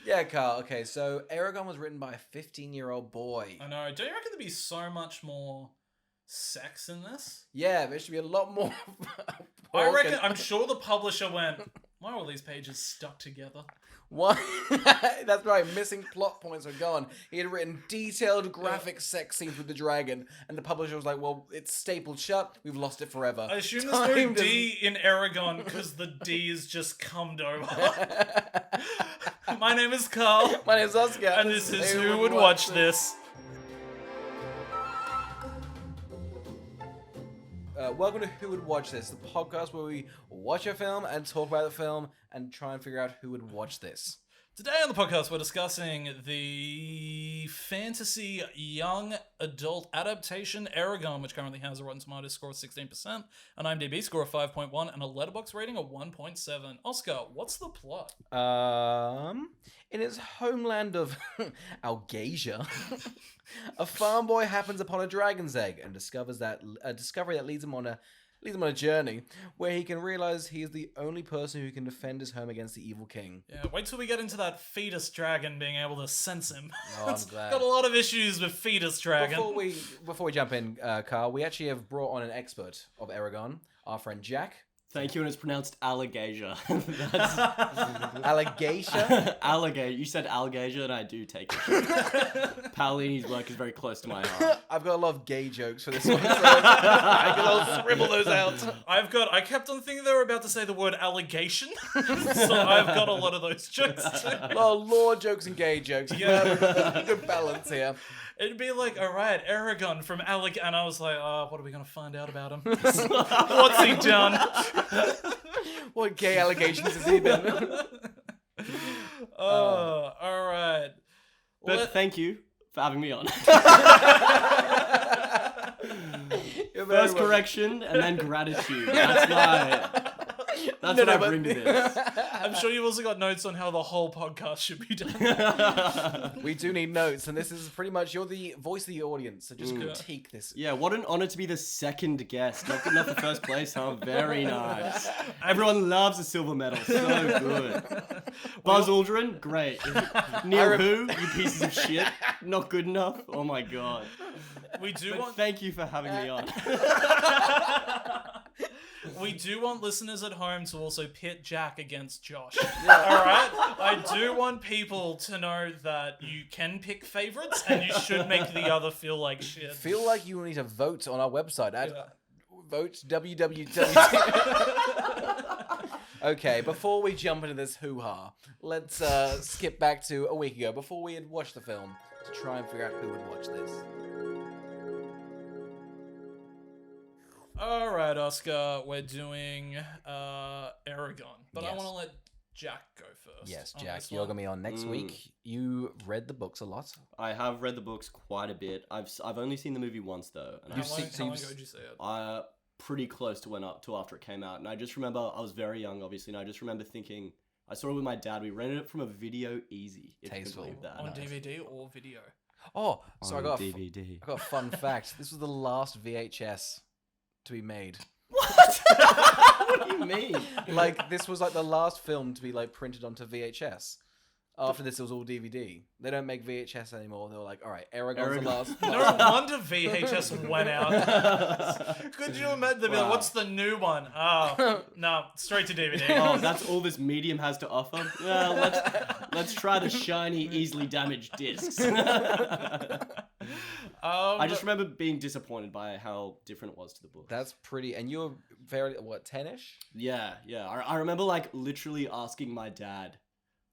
Yeah, Carl. Okay, so Eragon was written by a 15-year-old boy. I know. Don't you reckon there'd be so much more sex in this? Yeah, there should be a lot more. I reckon. I'm sure the publisher went, why are all these pages stuck together? Why? That's right. Missing plot points were gone. He had written detailed graphic sex scenes with the dragon, and the publisher was like, "Well, it's stapled shut. We've lost it forever." I assume there's no D in Eragon because the D is just cummed over. My name is Carl. My name's Oscar. And this is Who Would Watch This. Welcome to Who Would Watch This, the podcast where we watch a film and talk about the film and try and figure out who would watch this. Today on the podcast, we're discussing the fantasy young adult adaptation Eragon, which currently has a Rotten Tomatoes score of 16%, an IMDb score of 5.1, and a Letterboxd rating of 1.7. Oscar, what's the plot? In its homeland of Algasia, a farm boy happens upon a dragon's egg and discovers a discovery that leads him on a journey where he can realize he is the only person who can defend his home against the evil king. Yeah, wait till we get into that fetus dragon being able to sense him. Oh, I'm glad. Got a lot of issues with fetus dragon. Before we jump in, Carl, we actually have brought on an expert of Eragon, our friend Jack. Thank you, and it's pronounced alligator. Alligator? Alligator. You said alligator, and I do take it. Paolini's work is very close to my heart. I've got a lot of gay jokes for this one, so I'll scribble those out. I kept on thinking they were about to say the word allegation, so I've got a lot of those jokes too. A lot of law jokes and gay jokes. Yeah, good balance here. It'd be like, all right, Eragon from and I was like, what are we going to find out about him? What's he done? What gay allegations has he been? All right. But thank you for having me on. First correction and then gratitude. That's what I bring to this. I'm sure you've also got notes on how the whole podcast should be done. We do need notes, and this is pretty much, you're the voice of the audience, so just critique this. Yeah, what an honor to be the second guest. Not good enough for first place, huh? Very nice. Everyone loves a silver medal. So good. Buzz Aldrin, great. Neil Who, you pieces of shit. Not good enough. Oh my god. Thank you for having me on. We do want listeners at home to also pit Jack against Josh. Alright? I do want people to know that you can pick favorites and you should make the other feel like shit. Feel like you need to vote on our website at vote www. Okay, before we jump into this hoo-ha, let's skip back to a week ago before we had watched the film to try and figure out who would watch this. Alright, Oscar, we're doing Eragon, but I want to let Jack go first. Yes, Jack, you're going to be on next week. You read the books a lot. I have read the books quite a bit. I've only seen the movie once, though. And how long ago did you see it? Pretty close to after it came out. And I just remember, I was very young, obviously, and I just remember thinking, I saw it with my dad. We rented it from a Video Easy, if Tasteful. you can believe that. On DVD or video? Oh, so I got DVD. I got a fun fact. This was the last VHS to be made. What? What do you mean? Like, this was like the last film to be like printed onto VHS. After this, it was all DVD. They don't make VHS anymore. They were like, all right, Eragon's the last. No wonder VHS went out. Could you imagine? They'd be like, what's the new one? Oh, no, straight to DVD. Oh, that's all this medium has to offer? Well, let's try the shiny, easily damaged discs. I just remember being disappointed by how different it was to the book. That's pretty. And you're very, 10-ish? Yeah. I remember, like, literally asking my dad,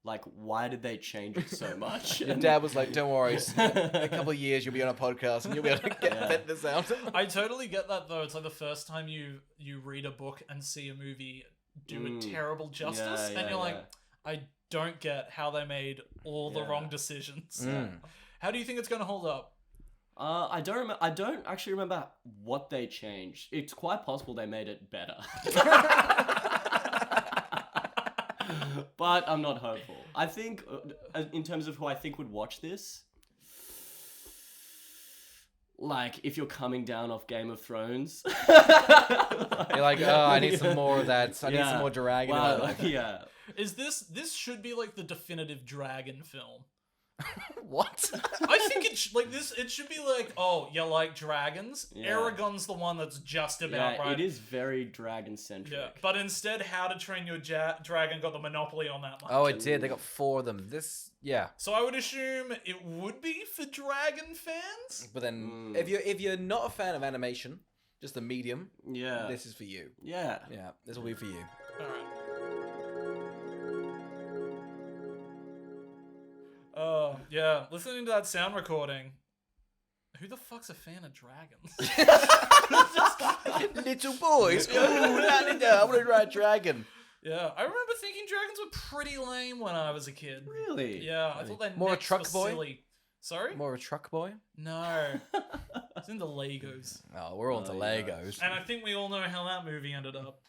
like, why did they change it so much? Your dad was like, don't worry, a couple of years you'll be on a podcast and you'll be able to get this out. I totally get that, though. It's like the first time you read a book and see a movie do a terrible justice, and you're like, I don't get how they made all the wrong decisions. How do you think it's going to hold up? I don't actually remember what they changed. It's quite possible they made it better. But I'm not hopeful. I think, in terms of who I think would watch this, like if you're coming down off Game of Thrones. You're like, oh, I need some more of that. I need some more dragon. in my Wow, life. yeah. Is this should be like the definitive dragon film? What? I think it should be like, oh, you like dragons? Yeah. Aragon's the one that's just about Yeah, right. it is very dragon-centric. Yeah, but instead, How to Train Your Dragon got the monopoly on that one. Oh, it did. They got 4 of them. Yeah. So I would assume it would be for dragon fans. But then, if you're not a fan of animation, just the medium, Yeah. this is for you. Yeah. Yeah, this will be for you. All right. Yeah. Listening to that sound recording. Who the fuck's a fan of dragons? Little boys. Ooh, I want to ride a dragon. Yeah, I remember thinking dragons were pretty lame when I was a kid. Really? Yeah, I thought their More a necks truck were boy? silly. Sorry? More of a truck boy? No. It's into Legos. Oh, we're all into Legos. And I think we all know how that movie ended up.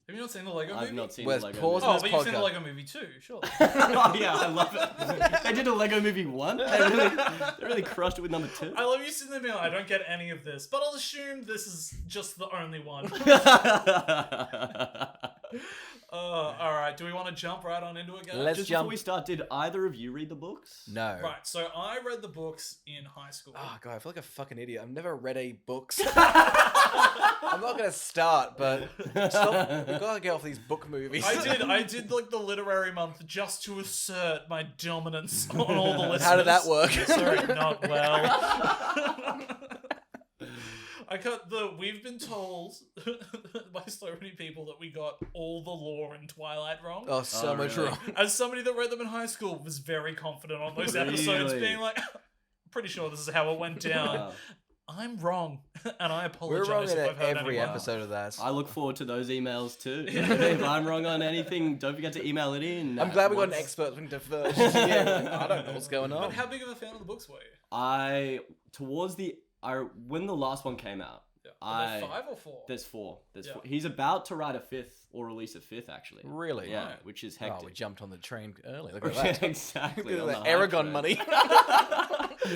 Have you not seen the Lego movie? I've not seen Where's the Lego pause movie. Oh, but you've seen the podcast. Lego movie too, sure. Oh yeah, I love it. They did a Lego movie 1. They really crushed it with number 2. I love you sitting there being like, I don't get any of this, but I'll assume this is just the only one. Alright, do we want to jump right on into it, guys? Let's Just jump. before we start, did either of you read the books? No. Right, so I read the books in high school. Oh, God, I feel like a fucking idiot. I've never read any books. I'm not going to start, but stop. We've got to get off these book movies. I did like the literary month just to assert my dominance on all the listeners. How did that work? Sorry, not well. I got we've been told by so many people that we got all the lore in Twilight wrong. Oh, so much really? wrong. As somebody that read them in high school was very confident on those episodes, Really? being like, I'm pretty sure this is how it went down. Wow. I'm wrong, and I We're apologize wrong if in I've hurt every anyone. episode of that. I look forward to those emails too. If I'm wrong on anything, don't forget to email it in. I'm glad we got an expert looking to first. Yeah, I don't know what's going on. But how big of a fan of the books were you? When the last one came out, Yeah. Are there 5 or 4? there's 4. There's Yeah. 4. He's about to write a 5th or release a 5th actually. Really? Yeah, Right. which is Oh, we hectic. jumped on the train early. Look at that. Exactly. Look on at the that hype Eragon train. money.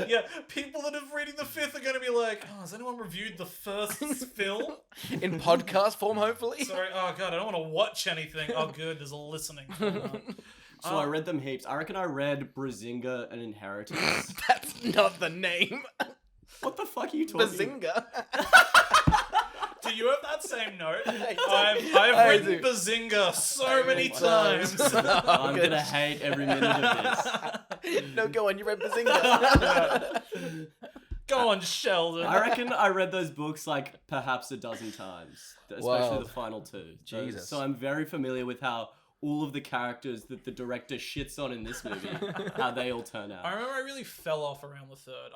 Yeah, people that are reading the 5th are going to be like, oh, has anyone reviewed the first film? In podcast form, hopefully. Sorry, oh god, I don't want to watch anything. Oh good, there's a listening format. So I read them heaps. I reckon I read Brazinga and Inheritance. That's not the name. What the fuck are you talking Bazinga. Do you have that same note? I I've I written do. Bazinga so many my times. I'm gonna hate every minute of this. No, go on. You read Bazinga. Go on, Sheldon. I reckon I read those books like perhaps a dozen times, especially Wow. the final 2. Jesus. So I'm very familiar with how all of the characters that the director shits on in this movie, how they all turn out. I remember I really fell off around the 3rd.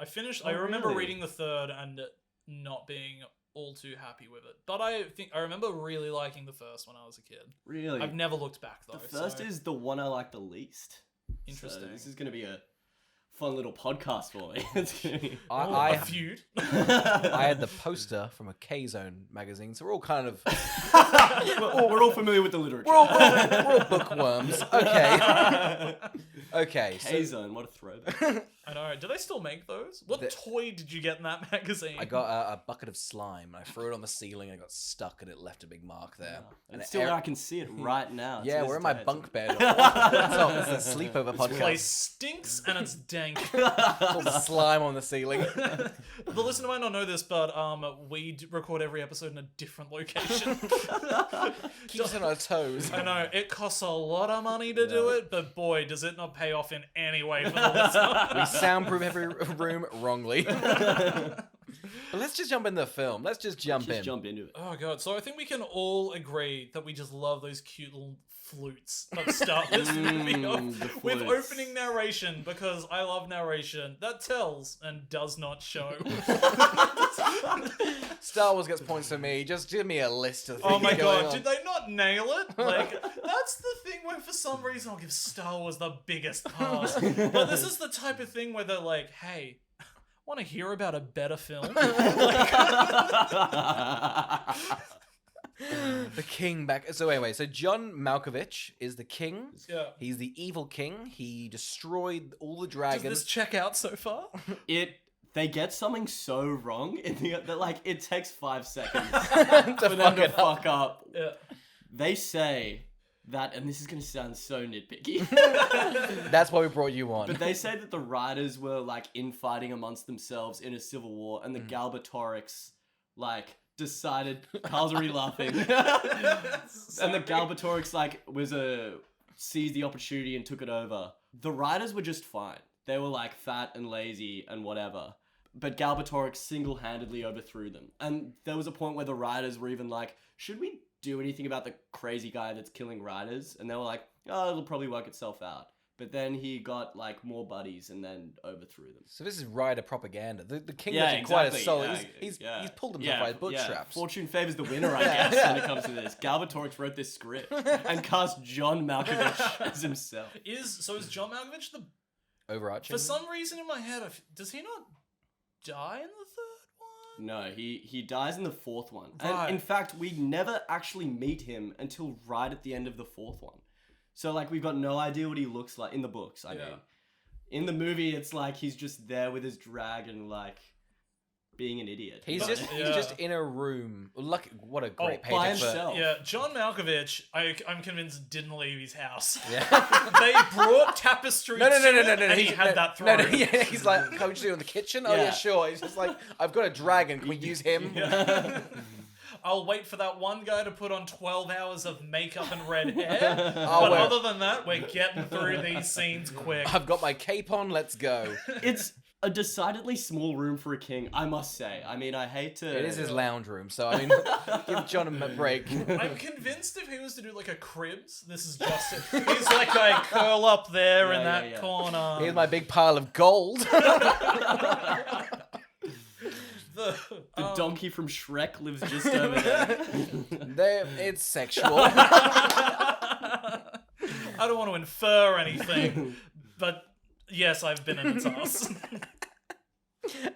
I Oh, remember really? reading the 3rd and not being all too happy with it. But I remember really liking the first when I was a kid. Really? I've never looked back though. The first so is the one I like the least. interesting. So this is gonna be a fun little podcast for me. It's gonna be... I a feud. I had the poster from a K-Zone magazine, so we're all kind of we're all familiar with the literature. we're all bookworms. Okay. Okay. So K-Zone, what a throwback. I know. Do they still make those? What toy did you get in that magazine? I got a bucket of slime. And I threw it on the ceiling. And it got stuck, and it left a big mark there. And It's still there, I can see it right now. Yeah, to we're this in my day. bunk bed. It's a sleepover This place podcast. stinks and it's dank. All the slime on the ceiling. The listener might not know this, but we record every episode in a different location. Keeps us on our toes. I know it costs a lot of money to do it, but boy, does it not pay off in any way for the listener. We soundproof every room wrongly. But let's just jump in the film. Let's just jump in. Jump into it. Oh god, so I think we can all agree that we just love those cute little flutes that start this movie off the with flutes. opening narration, because I love narration that tells and does not show. Star Wars gets points to me. Just give me a list of things. Oh my going god, on. did they not nail it? Like, that's the thing where for some reason I'll give Star Wars the biggest pass. But this is the type of thing where they're like, hey, want to hear about a better film? The king back. So anyway, so John Malkovich is the king. Yeah. He's the evil king. He destroyed all the Does dragons. this check out so far? they get something so wrong in that like it takes 5 seconds To for them to fuck it up. fuck up. Yeah. They say that, and this is going to sound so nitpicky, That's why we brought you on. but they say that the writers were like infighting amongst themselves in a civil war, and the Galbatorics like decided. Carl's already laughing, and the Galbatorics like seized the opportunity and took it over. The writers were just fine. They were like fat and lazy and whatever. But Galbatorics single-handedly overthrew them. And there was a point where the writers were even like, should we do anything about the crazy guy that's killing writers? And they were like, oh, it'll probably work itself out. But then he got like more buddies and then overthrew them. So this is rider propaganda. The king Yeah, is quite a exactly, soul. yeah, He's yeah. he's pulled himself by his bootstraps. Fortune favors the winner, I guess, when it comes to this. Galbatorics wrote this script and cast John Malkovich as himself. Is John Malkovich the... Overarching. For some reason in my head, does he not die in the third one? No, he dies in the fourth one. Right. And in fact, we never actually meet him until right at the end of the fourth one. So like we've got no idea what he looks like in the books, I mean. In the movie, it's like he's just there with his dragon, like being an idiot. He's But- just in a room. Lucky, what a great by paycheck for. himself. Yeah, John Malkovich, I'm convinced, didn't leave his house. Yeah. They brought tapestry No, to him, and he He's- had that No, thrown. yeah, he's like, "Can we just do it in the kitchen?" Oh yeah, Yeah. sure. He's just like, "I've got a dragon. Can we use him?" I'll wait for that one guy to put on 12 hours of makeup and red hair. Oh, But well. other than that, we're getting through these scenes quick. I've got my cape on. Let's go. It's a decidedly small room for a king, I must say. I mean, I hate to... It is his lounge room, so I mean, give John a break. I'm convinced if he was to do like a cribs, this is just it. He's like I curl up there in Yeah, that yeah. corner. Here's my big pile of gold. The donkey from Shrek lives just over there. It's sexual. I don't want to infer anything, but yes, I've been in its ass.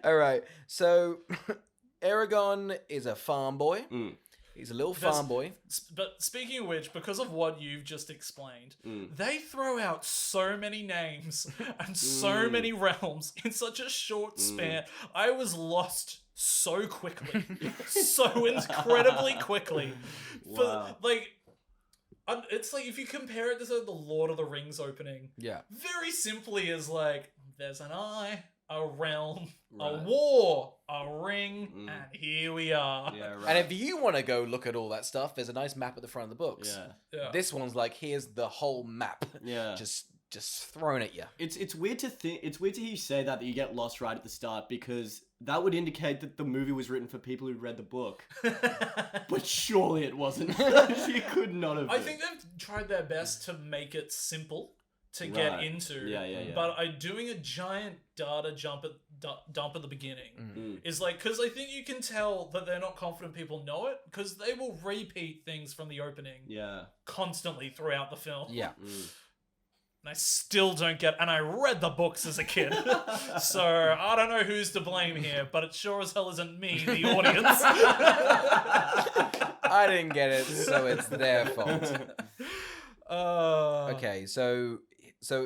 All right, so Eragon is a farm boy. Mm. He's a little That's- farm boy. But speaking of which, because of what you've just explained, Mm. they throw out so many names and so many realms in such a short span. I was lost so quickly, so incredibly quickly. Wow. It's like if you compare it to the Lord of the Rings opening, Yeah. very simply is like there's an eye, a realm, a Right. war, a ring, and here we are. Yeah, right. And if you want to go look at all that stuff, there's a nice map at the front of the books. Yeah. Yeah. This one's like, here's the whole map. Yeah. Just thrown at you. It's weird to think. It's weird to hear you say that you get lost right at the start, because that would indicate that the movie was written for people who read the book. But surely it wasn't. You could not have. I been. think they've tried their best to make it simple to get Right. into. Yeah. But doing a giant data dump at the beginning Mm. is like, because I think you can tell that they're not confident people know it, because they will repeat things from the opening Yeah. constantly throughout the film. Yeah. And I still don't get, and I read the books as a kid, so I don't know who's to blame here, but it sure as hell isn't me, the audience. I didn't get it, so it's their fault. Uh, Okay, so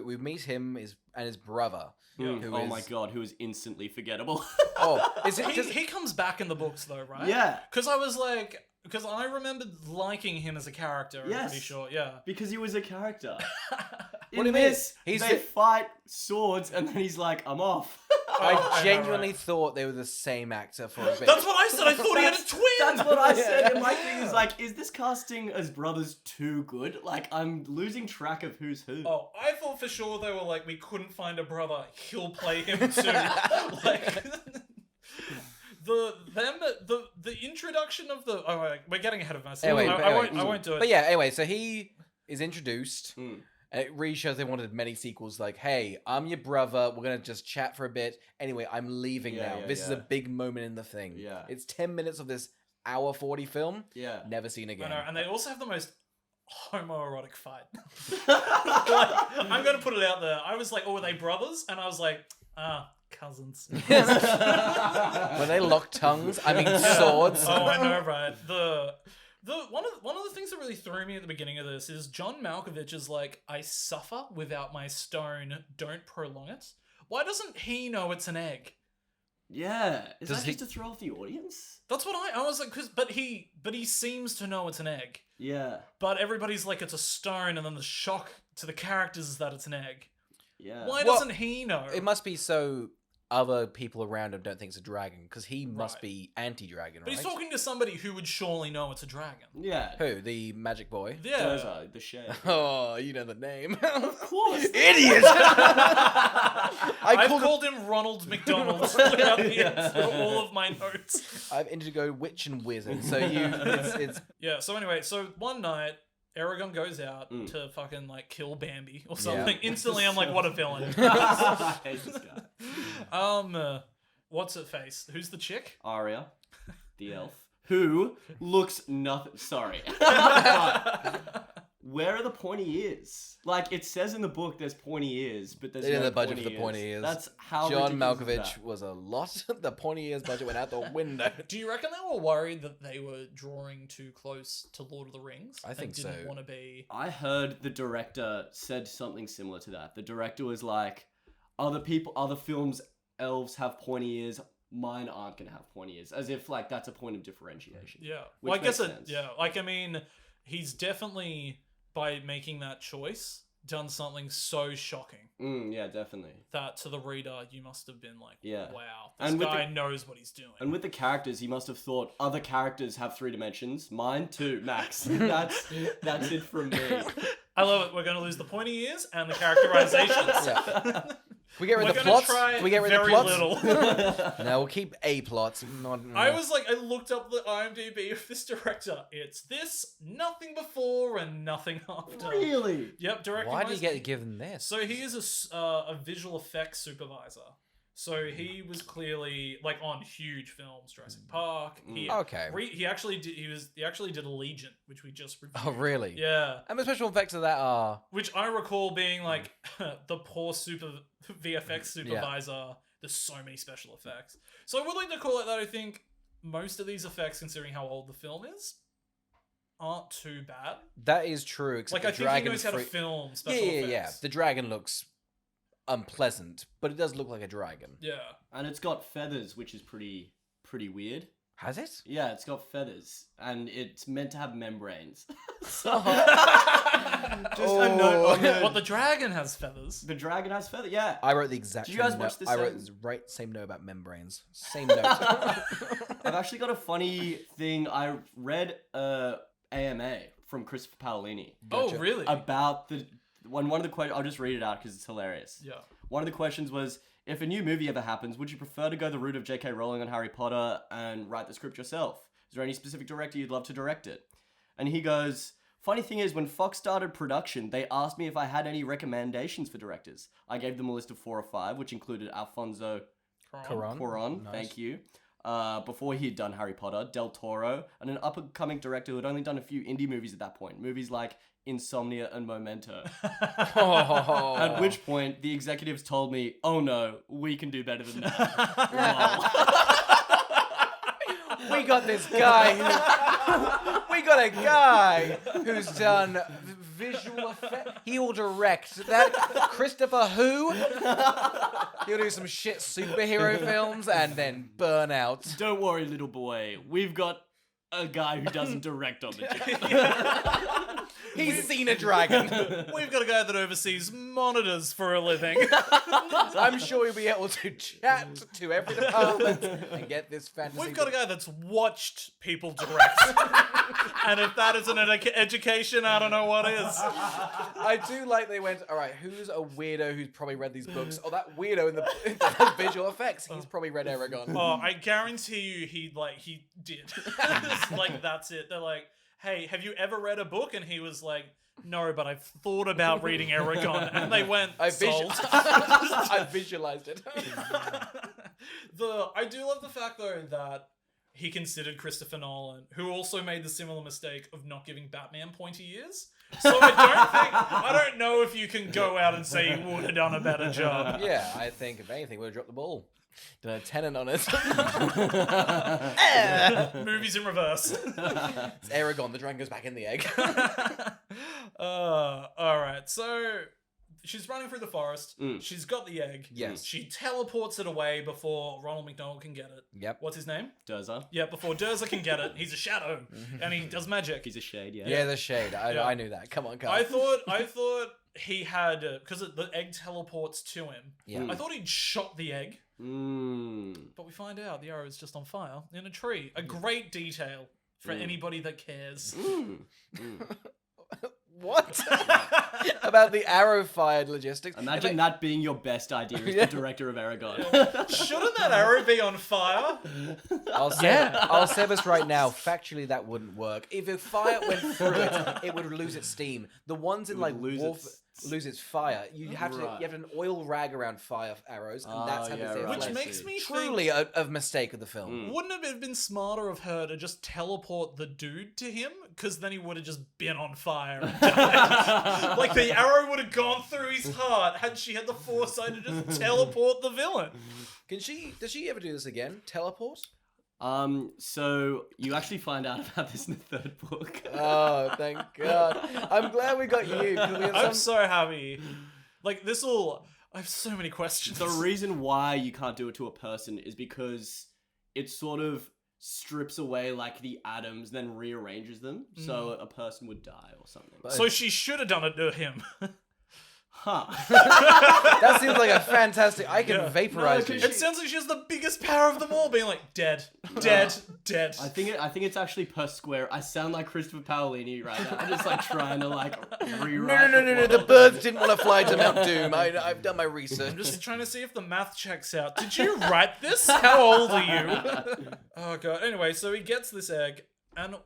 we meet him and his brother. Mm. Who Oh is- my god, who is instantly forgettable. Oh, is it he, just he comes back in the books though, right? Yeah. Because I remembered liking him as a character, I'm Yes. pretty sure, yeah. Because he was a character. What do In you mean? this, He's they the- fight swords, and then he's like, "I'm off." I know, genuinely right? thought they were the same actor for a bit. That's what I said, I thought he had a twin! That's what I said. Yeah. And my thing is like, is this casting as brothers too good? Like, I'm losing track of who's who. Oh, I thought for sure they were like, we couldn't find a brother, he'll play him too. Like, the introduction of the... Oh, wait, we're getting ahead of myself. Anyway, I won't do it. But yeah, anyway, so he is introduced. Mm. And it really shows they wanted many sequels. Like, hey, I'm your brother. We're gonna just chat for a bit. Anyway, I'm leaving Yeah, now. yeah, This is yeah. a big moment in the thing. Yeah. It's 10 minutes of this hour 40 film. Yeah. Never seen I again. know, and they also have the most homoerotic fight. Like, I'm gonna put it out there. I was like, oh, are they brothers? And I was like, cousins. When they lock tongues, I mean swords. Oh, I know, right? One of the things that really threw me at the beginning of this is John Malkovich is like, I suffer without my stone, don't prolong it. Why doesn't he know it's an egg? Yeah. Is Does that he- just to throw off the audience? That's what I was like, but he seems to know it's an egg. Yeah. But everybody's like, it's a stone, and then the shock to the characters is that it's an egg. Yeah. Why Well, doesn't he know? It must be so other people around him don't think it's a dragon, because he must Right. be anti-dragon, right? But he's talking to somebody who would surely know it's a dragon. Yeah. Who? The magic boy? Yeah. Doza, the shade. Oh, you know the name. Of course. Idiot! I've called him Ronald McDonald throughout all of my notes. I've Indigo Witch and Wizard, so it's Yeah, so anyway, so one night, Eragon goes out to fucking, like, kill Bambi or something. Instantly, I'm like, what a villain. I hate this guy. What's her face? Who's the chick? Arya, the elf, who looks nothing. Sorry. But where are the pointy ears? Like, it says in the book there's pointy ears, but there's They didn't no have the budget pointy for the pointy ears. That's how John ridiculous is Malkovich that? was a lot. The pointy ears budget went out the window. Do you reckon they were worried that they were drawing too close to Lord of the Rings? I think and didn't so. want to be... I heard the director said something similar to that. The director was like, other films, elves have pointy ears, mine aren't going to have pointy ears. As if, like, that's a point of differentiation. Yeah. Which Well, I guess makes it... sense. Yeah. Like, I mean, he's definitely, by making that choice, done something so shocking Yeah, definitely. that to the reader, you must have been like, Yeah. wow, this And with guy knows what he's doing. And with the characters, he must have thought other characters have 3 dimensions. Mine too, Max. That's it from me. I love it. We're going to lose the pointy ears and the characterizations. Yeah. Can we get rid We're of the gonna plots? try Can we get rid of very plots? little. No, we'll keep A plots. Not, I was like, I looked up the IMDb of this director. It's this, nothing before and nothing after. Really? Yep, directing. Why do you wise. get given this? So he is a visual effects supervisor. So he was clearly like on huge films, Jurassic Park. He Okay. he actually did. He actually did Allegiant, which we just reviewed. Oh, really? Yeah. And the special effects of that are... Which I recall being like the poor VFX supervisor. There's so many special effects. So I would like to call it that. I think most of these effects, considering how old the film is, aren't too bad. That is true, except Like I the think he dragon's knows how to free- film special Yeah. effects. The dragon looks unpleasant, but it does look like a dragon. Yeah. And it's got feathers, which is pretty weird. Has it? Yeah, it's got feathers, and it's meant to have membranes. So, just Oh. a note on What, the dragon has feathers? the dragon has feathers. Yeah. I wrote the exact Did you same guys note. watch this, I wrote the same note about membranes. Same note. I've actually got a funny thing. I read AMA from Christopher Paolini Oh, Gotcha. really? about one of the questions. I'll just read it out because it's hilarious. Yeah. One of the questions was, if a new movie ever happens, would you prefer to go the route of J.K. Rowling on Harry Potter and write the script yourself? Is there any specific director you'd love to direct it? And he goes, funny thing is, when Fox started production, they asked me if I had any recommendations for directors. I gave them a list of 4 or 5, which included Alfonso Cuarón. Cuarón, Nice. thank you. Before he had done Harry Potter, Del Toro, and an up-and-coming director who had only done a few indie movies at that point. Movies like Insomnia and Memento. Oh. At which point, the executives told me, oh no, we can do better than that. We got this guy. We got a guy who's done visual effects. He will direct that. Christopher who? He'll do some shit superhero films and then burn out. Don't worry, little boy. We've got a guy who doesn't direct on the job. He's seen a dragon. We've got a guy that oversees monitors for a living. I'm sure he'll be able to chat to every department and get this fantasy. We've got a guy that's watched people direct. And if that isn't an education, I don't know what is. I do like they went, all right, who's a weirdo who's probably read these books? Oh, that weirdo in the visual effects. He's probably read Eragon. Oh, I guarantee you he did. Like, that's it. They're like, hey, have you ever read a book? And he was like, no, but I've thought about reading Eragon. And they went, sold. I visualized it. I do love the fact, though, that he considered Christopher Nolan, who also made the similar mistake of not giving Batman pointy ears. So I don't know if you can go out and say he would have done a better job. Yeah, I think if anything, we'd have dropped the ball. Done a tenant on it. Movies in reverse. It's Eragon, the dragon goes back in the egg. All right, so she's running through the forest. She's got the egg. Yes. She teleports it away before Ronald McDonald can get it. Yep. What's his name? Durza. Yeah, before Durza can get it. He's a shadow, and he does magic. He's a shade, yeah. Yeah, the shade. Yeah. I knew that. Come on, I thought he had because the egg teleports to him. Yeah. I thought he'd shot the egg, Mm. but we find out the arrow is just on fire in a tree. A great detail for anybody that cares. What? About the arrow-fired logistics? Imagine that being your best idea as the director of Eragon. Shouldn't that arrow be on fire? I'll say this right now. Factually, that wouldn't work. If a fire went through it, it would lose its steam. The ones in like lose its fire. You have an oil rag around fire arrows, and that's how they Which makes me truly a mistake of the film. Wouldn't it have been smarter of her to just teleport the dude to him? Because then he would have just been on fire and died. Like the arrow would have gone through his heart had she had the foresight to just teleport the villain. Does she ever do this again? Teleport? So you actually find out about this in the third book. Oh, thank God. I'm glad we got you. I'm so happy. Like I have so many questions. The reason why you can't do it to a person is because it sort of strips away like the atoms, then rearranges them, so a person would die or something. So she should have done it to him. Huh. That seems like a fantastic. I can vaporize you. It sounds like she has the biggest power of them all, being like dead. I think it's actually per square. I sound like Christopher Paolini right now. I'm just like trying to like rewrite. No. The birds didn't want to fly to Mount Doom. I've done my research. I'm just trying to see if the math checks out. Did you write this? How old are you? Oh god. Anyway, so he gets this egg, and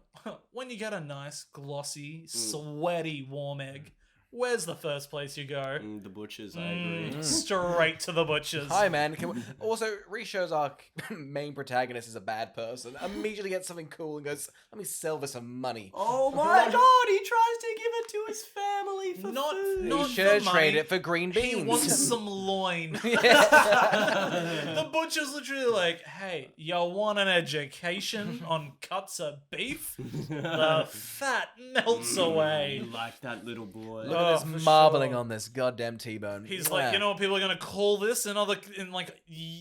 when you get a nice, glossy, sweaty, warm egg, where's the first place you go? The butchers, I agree. Straight to the butchers. Hi, man. Also, Reese shows our main protagonist is a bad person. Immediately gets something cool and goes, "Let me sell for some money." Oh my god, he tries to give it to his family for food. He should trade it for green beans. He wants some loin. The butcher's literally like, "Hey, you want an education on cuts of beef?" The fat melts away. You like that little boy. Look at this marbling on this goddamn T-bone. He's like, you know what people are gonna call this in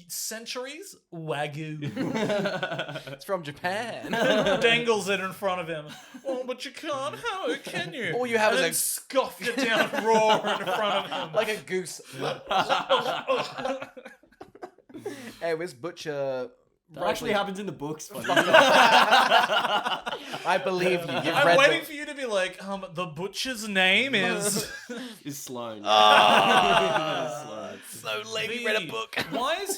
centuries? Wagyu. It's from Japan. Dangles it in front of him. Oh, but you can't. How can you? All you have is scoffed it down raw in front of him like a goose. Hey, this butcher. That actually happens in the books. I believe you. I'm waiting for you to be like, the butcher's name is Sloane. So lame. You read a book. Why is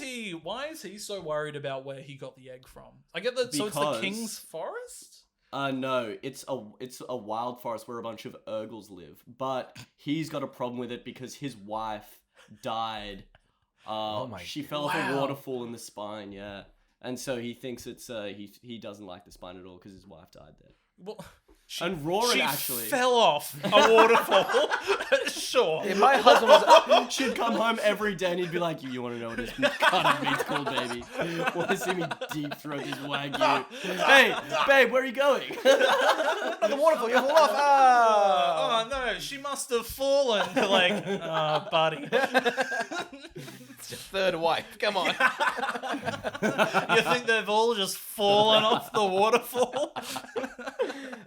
he so worried about where he got the egg from? I get that. So it's the king's forest. No, it's a wild forest where a bunch of Urgles live, but he's got a problem with it because his wife died. She fell off a waterfall in the spine. Yeah. And so he thinks it's he doesn't like the spine at all because his wife died there. Well, and Roran she actually fell off a waterfall. Sure. If my husband was, she'd come home every day and he'd be like, "You want to know what this cut of meat's called, baby? Want to see me deep throat this wagyu? Hey, babe, where are you going? the waterfall. You fall off. Oh no, she must have fallen. Like, buddy. It's your third wife. Come on. You think they've all just fallen off the waterfall?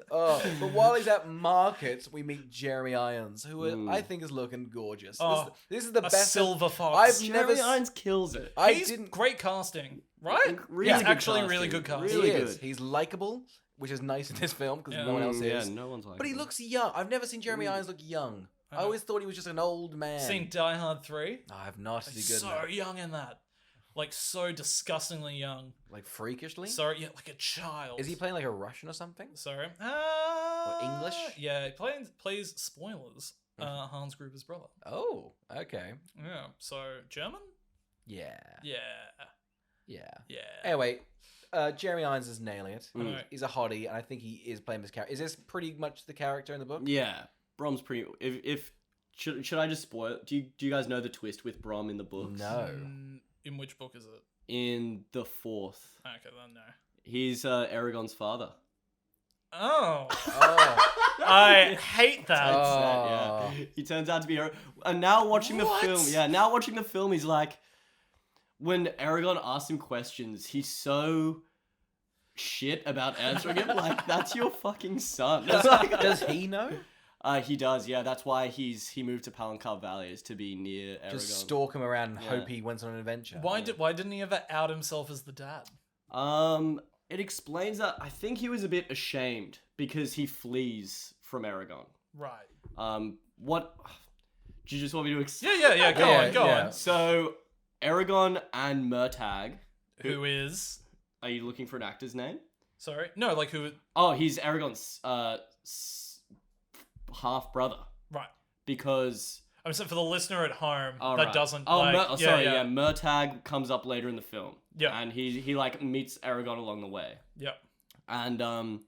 But while he's at market, we meet Jeremy Irons, who I think is looking gorgeous. This is the best silver fox. Jeremy Irons kills it. He's great casting, right? Really He's good actually casting. really good casting. Really he good. is. He's likable, which is nice in this film because no one else is. Yeah, no one's like. But he looks young. I've never seen Jeremy Irons look young. I always thought he was just an old man. Seen Die Hard 3? I have not. Is he good? So young in that. Like, so disgustingly young. Like freakishly? Sorry, yeah, like a child. Is he playing like a Russian or something? Sorry. Or English? Yeah, he plays spoilers. Hans Gruber's brother. Oh, okay. Yeah, so German? Yeah. Yeah. Anyway, Jeremy Irons is nailing it. He's a hottie, and I think he is playing this character. Is this pretty much the character in the book? Yeah, Brom's pretty. Should I just spoil it? Do you guys know the twist with Brom in the books? No. In which book is it? In the fourth. Okay, then no. He's Eragon's father. Oh. Oh. I hate that. Oh. Yeah. He turns out to be and now watching the film, he's like, when Eragon asks him questions, he's so shit about answering him. Like, that's your fucking son. Does he know? He does, yeah. That's why he moved to Palancar Valley, is to be near Eragon. Just stalk him around and Yeah. hope he went on an adventure. Why didn't he ever out himself as the dad? It explains that I think he was a bit ashamed because he flees from Eragon. Right. What? Do you just want me to explain? Yeah. Go yeah. on. So, Eragon and Murtagh. Who is? Are you looking for an actor's name? Sorry. No, like who? Oh, he's Eragon's half brother. Right. Because I'm saying for the listener at home oh, that right. doesn't. Oh, like, yeah. Murtagh comes up later in the film. Yeah. And he like meets Eragon along the way. Yep. And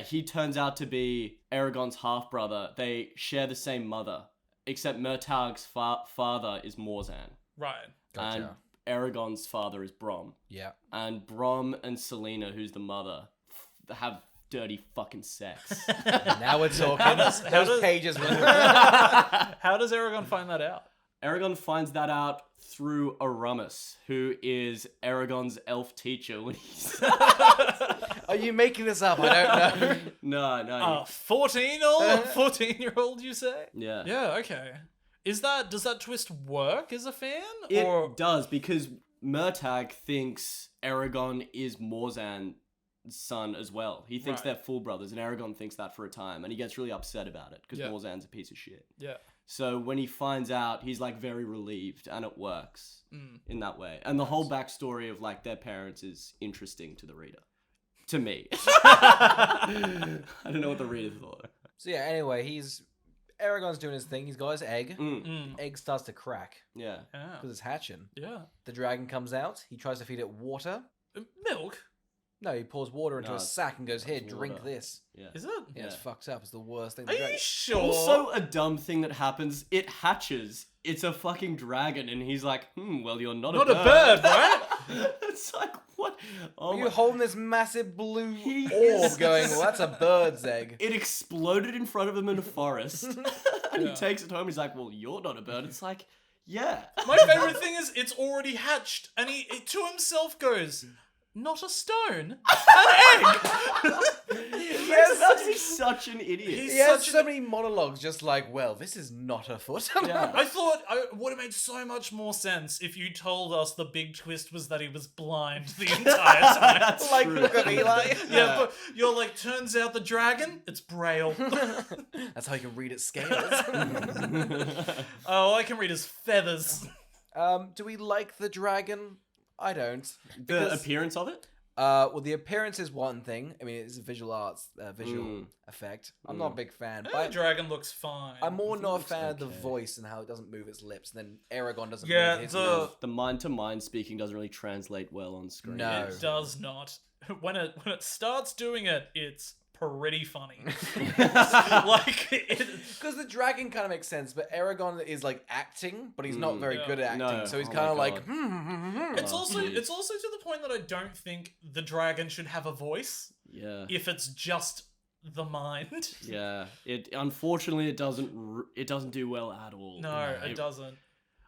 he turns out to be Eragon's half brother. They share the same mother, except Murtagh's father is Morzan. Right. Gotcha. And Eragon's father is Brom. Yeah. And Brom and Selena, who's the mother, have dirty fucking sex. Now we're talking. How does- Those pages were... How does Eragon find that out? Eragon finds that out through Aramis, who is Eragon's elf teacher when he's... Are you making this up? I don't know. No. 14-year-old, you say? Yeah. Yeah. Okay. Does that twist work as a fan? It or does, because Murtagh thinks Eragon is Morzan's son as well. He thinks Right. they're full brothers, and Eragon thinks that for a time, and he gets really upset about it, because Yeah. Morzan's a piece of shit. yeah. So when he finds out, he's like very relieved, and it works in that way. And the whole backstory of like their parents is interesting to the reader. To me. I don't know what the reader thought. So yeah, anyway, Eragon's doing his thing. He's got his egg. Mm. Egg starts to crack Yeah. Yeah. because it's hatching. Yeah. The dragon comes out. He tries to feed it water. Milk? No, he pours water into No, a sack and goes, "Here, it's drink water. this." Yeah. Is it? Yeah, it's Yeah. fucked up. It's the worst thing. Are you sure? Also, a dumb thing that happens, it hatches. It's a fucking dragon, and he's like, well, you're not a Not a bird. bird, right? It's like, what? Oh Are you my... holding this massive blue He orb is- going, well, that's a bird's egg. It exploded in front of him in a forest, and Yeah. he takes it home. He's like, well, you're not a bird. It's like, yeah. My favorite thing is it's already hatched, and he to himself goes, "Not a stone, an egg." He's such an idiot. He's He has such so many monologues just like, well, this is not a foot. Yeah. I thought it would have made so much more sense if you told us the big twist was that he was blind the entire time. That's Like, true. look at Eli. Yeah, but you're like, turns out the dragon, it's Braille. That's how you can read its scales. Oh, I can read his feathers. Do we like the dragon? I don't. The Because- appearance of it? Well, the appearance is one thing. I mean, it's a visual arts, visual effect. I'm not a big fan, The but dragon looks fine. I'm more think it not a looks fan of the okay. voice and how it doesn't move its lips. And then Eragon doesn't Yeah, move his the- mouth. The mind-to-mind speaking doesn't really translate well on screen. No. It does not. When it starts doing it, it's pretty funny. Like Because the dragon kind of makes sense, but Eragon is like acting, but he's not very Yeah. good at acting. No. So he's Oh kind my of like, God. It's Oh, also geez. it's also to the point that I don't think the dragon should have a voice Yeah. if it's just the mind. Yeah. It unfortunately it doesn't do well at all. No, it doesn't.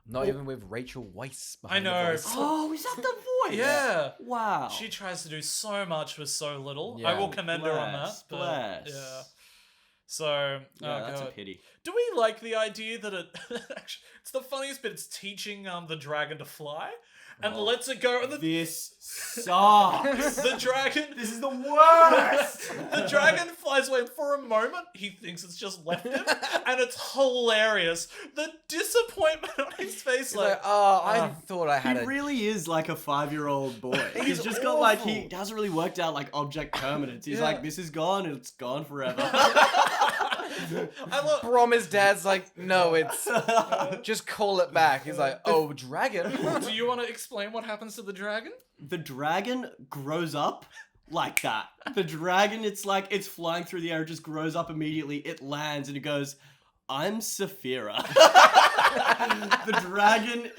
not even with Rachel Weisz I behind know. the voice. Oh, is that the voice? Yeah. Wow. She tries to do so much with so little. Yeah. I will commend her on that. Bless, But, bless. yeah. So, Yeah, oh that's God. a pity. Do we like the idea that it actually, it's the funniest bit, it's teaching the dragon to fly and lets it go and This sucks. the dragon This is the worst. the dragon flies away and for a moment he thinks it's just left him and it's hilarious. The disappointment on his face He's like, oh, I thought I had He a... really is like a 5-year-old boy. He's just got like, he hasn't really worked out like object permanence. He's Yeah. like, this is gone and it's gone forever. I love Brom, his dad's like, no, it's... Just call it back. He's like, oh, dragon? Do you want to explain what happens to the dragon? The dragon grows up like that. The dragon, it's like, it's flying through the air, it just grows up immediately. It lands and it goes, I'm Saphira. The dragon,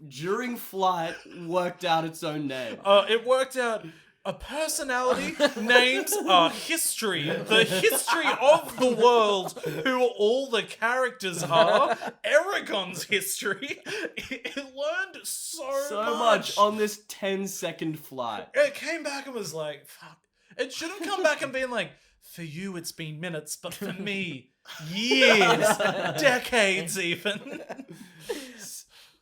during flight, worked out its own name. It worked out a personality names a history. The history of the world, who all the characters are. Eragon's history. It learned so much on this 10-second flight. It came back and was like, fuck. It shouldn't come back and being like, for you it's been minutes, but for me, years, decades even.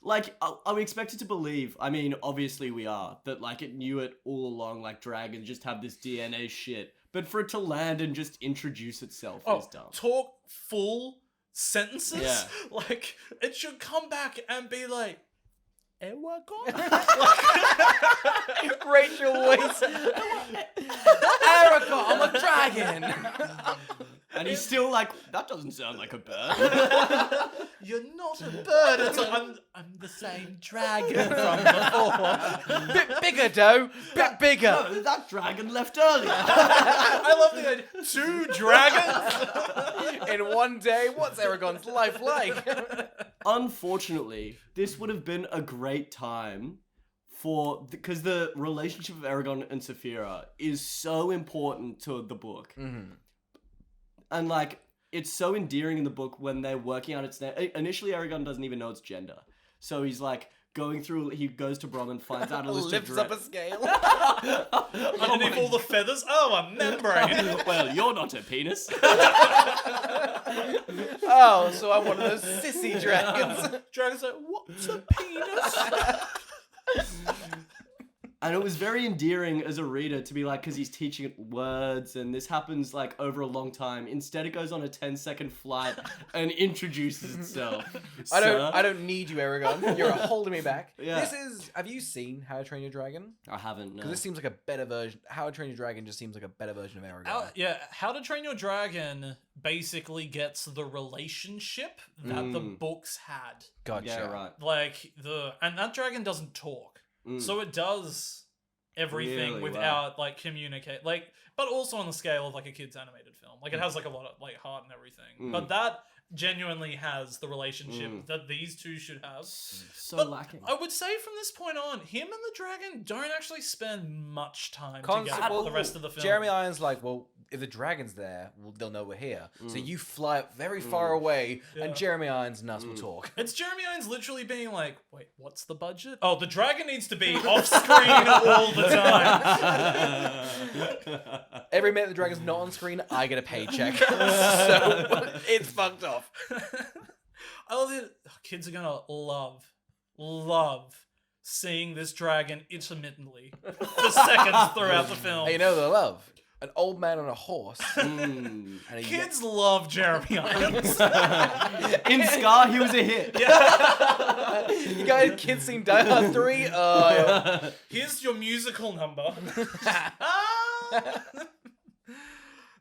Like, are we expected to believe, I mean, obviously we are, that, like, it knew it all along, like, dragons just have this DNA shit, but for it to land and just introduce itself is dumb. Talk full sentences? Yeah. Like, it should come back and be like, Eragon? Rachel voice. Eragon, I'm a dragon. And he's still like, that doesn't sound like a bird. You're not a bird. It's I'm the same dragon from before. Bit bigger, Teoh. Bit bigger. No, that dragon left earlier. I love the idea. 2 dragons? In one day, what's Eragon's life like? Unfortunately, this would have been a great time because the relationship of Eragon and Saphira is so important to the book. Mm-hmm. And, like, it's so endearing in the book when they're working out its name. Initially, Eragon doesn't even know its gender. So he's, like, going through... He goes to Brom and finds out a list Lifts of... up a scale. Underneath all the feathers? Oh, a membrane. Well, you're not a penis. Oh, so I'm one of those sissy dragons. Dragon's like, what's a penis? And it was very endearing as a reader to be like, because he's teaching it words, and this happens like over a long time. Instead, it goes on a 10-second flight and introduces itself. I don't need you, Eragon. You're holding me back. Yeah. Have you seen How to Train Your Dragon? I haven't. No. Because this seems like a better version. How to Train Your Dragon just seems like a better version of Eragon. Yeah, How to Train Your Dragon basically gets the relationship that the books had. Gotcha. Yeah, right. Like, and that dragon doesn't talk. So it does everything Really? without like communicate, like, but also on the scale of like a kid's animated film. Like it has like a lot of like heart and everything, but that genuinely has the relationship that these two should have. So But lacking. I would say from this point on, him and the dragon don't actually spend much time Well, together for the rest of the film. Jeremy Irons like, well, if the dragon's there, well, they'll know we're here. So you fly up very far away, and Jeremy Irons and us will talk. It's Jeremy Irons literally being like, wait, what's the budget? Oh, the dragon needs to be off screen all the time. Every minute the dragon's not on screen, I get a paycheck. So it's fucked off. I love it. Kids are gonna love seeing this dragon intermittently for seconds throughout the film. Hey, you know what I love? An old man on a horse. And a Kids love Jeremy Irons. In Scar, he was a hit. You guys, kids seen Die Hard 3? Here's your musical number.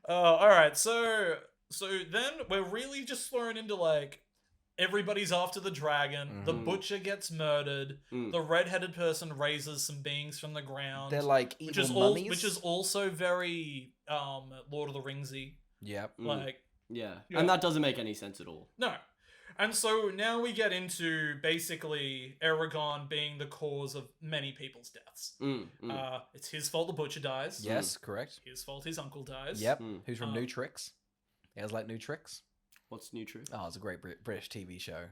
All right, so then we're really just thrown into like everybody's after the dragon. The butcher gets murdered. The redheaded person raises some beings from the ground. They're like evil mummies. Which is also very Lord of the Ringsy. Yep. Like Yeah, and that doesn't make any sense at all. no. And so now we get into basically Eragon being the cause of many people's deaths. It's his fault the butcher dies. Yes, correct. His fault his uncle dies. Yep. Who's from New Tricks? You guys like New Tricks? What's new truth? Oh, it's a great British TV show.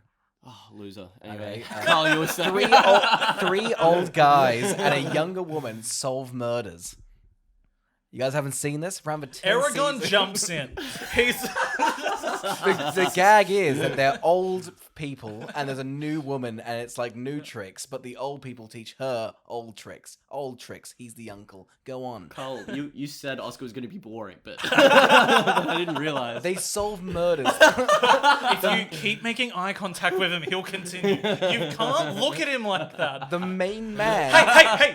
Oh, loser. Anyway, Okay, Carl, you were saying. Three old guys and a younger woman solve murders. You guys haven't seen this? Around the 10 Eragon seasons. jumps in. He's The gag is that they're old people and there's a new woman and it's like new tricks, but the old people teach her old tricks. Old tricks. He's the uncle. Go on. Carl, you said Oscar was going to be boring, but I didn't realize. They solve murders. if you keep making eye contact with him, he'll continue. You can't look at him like that. The main man.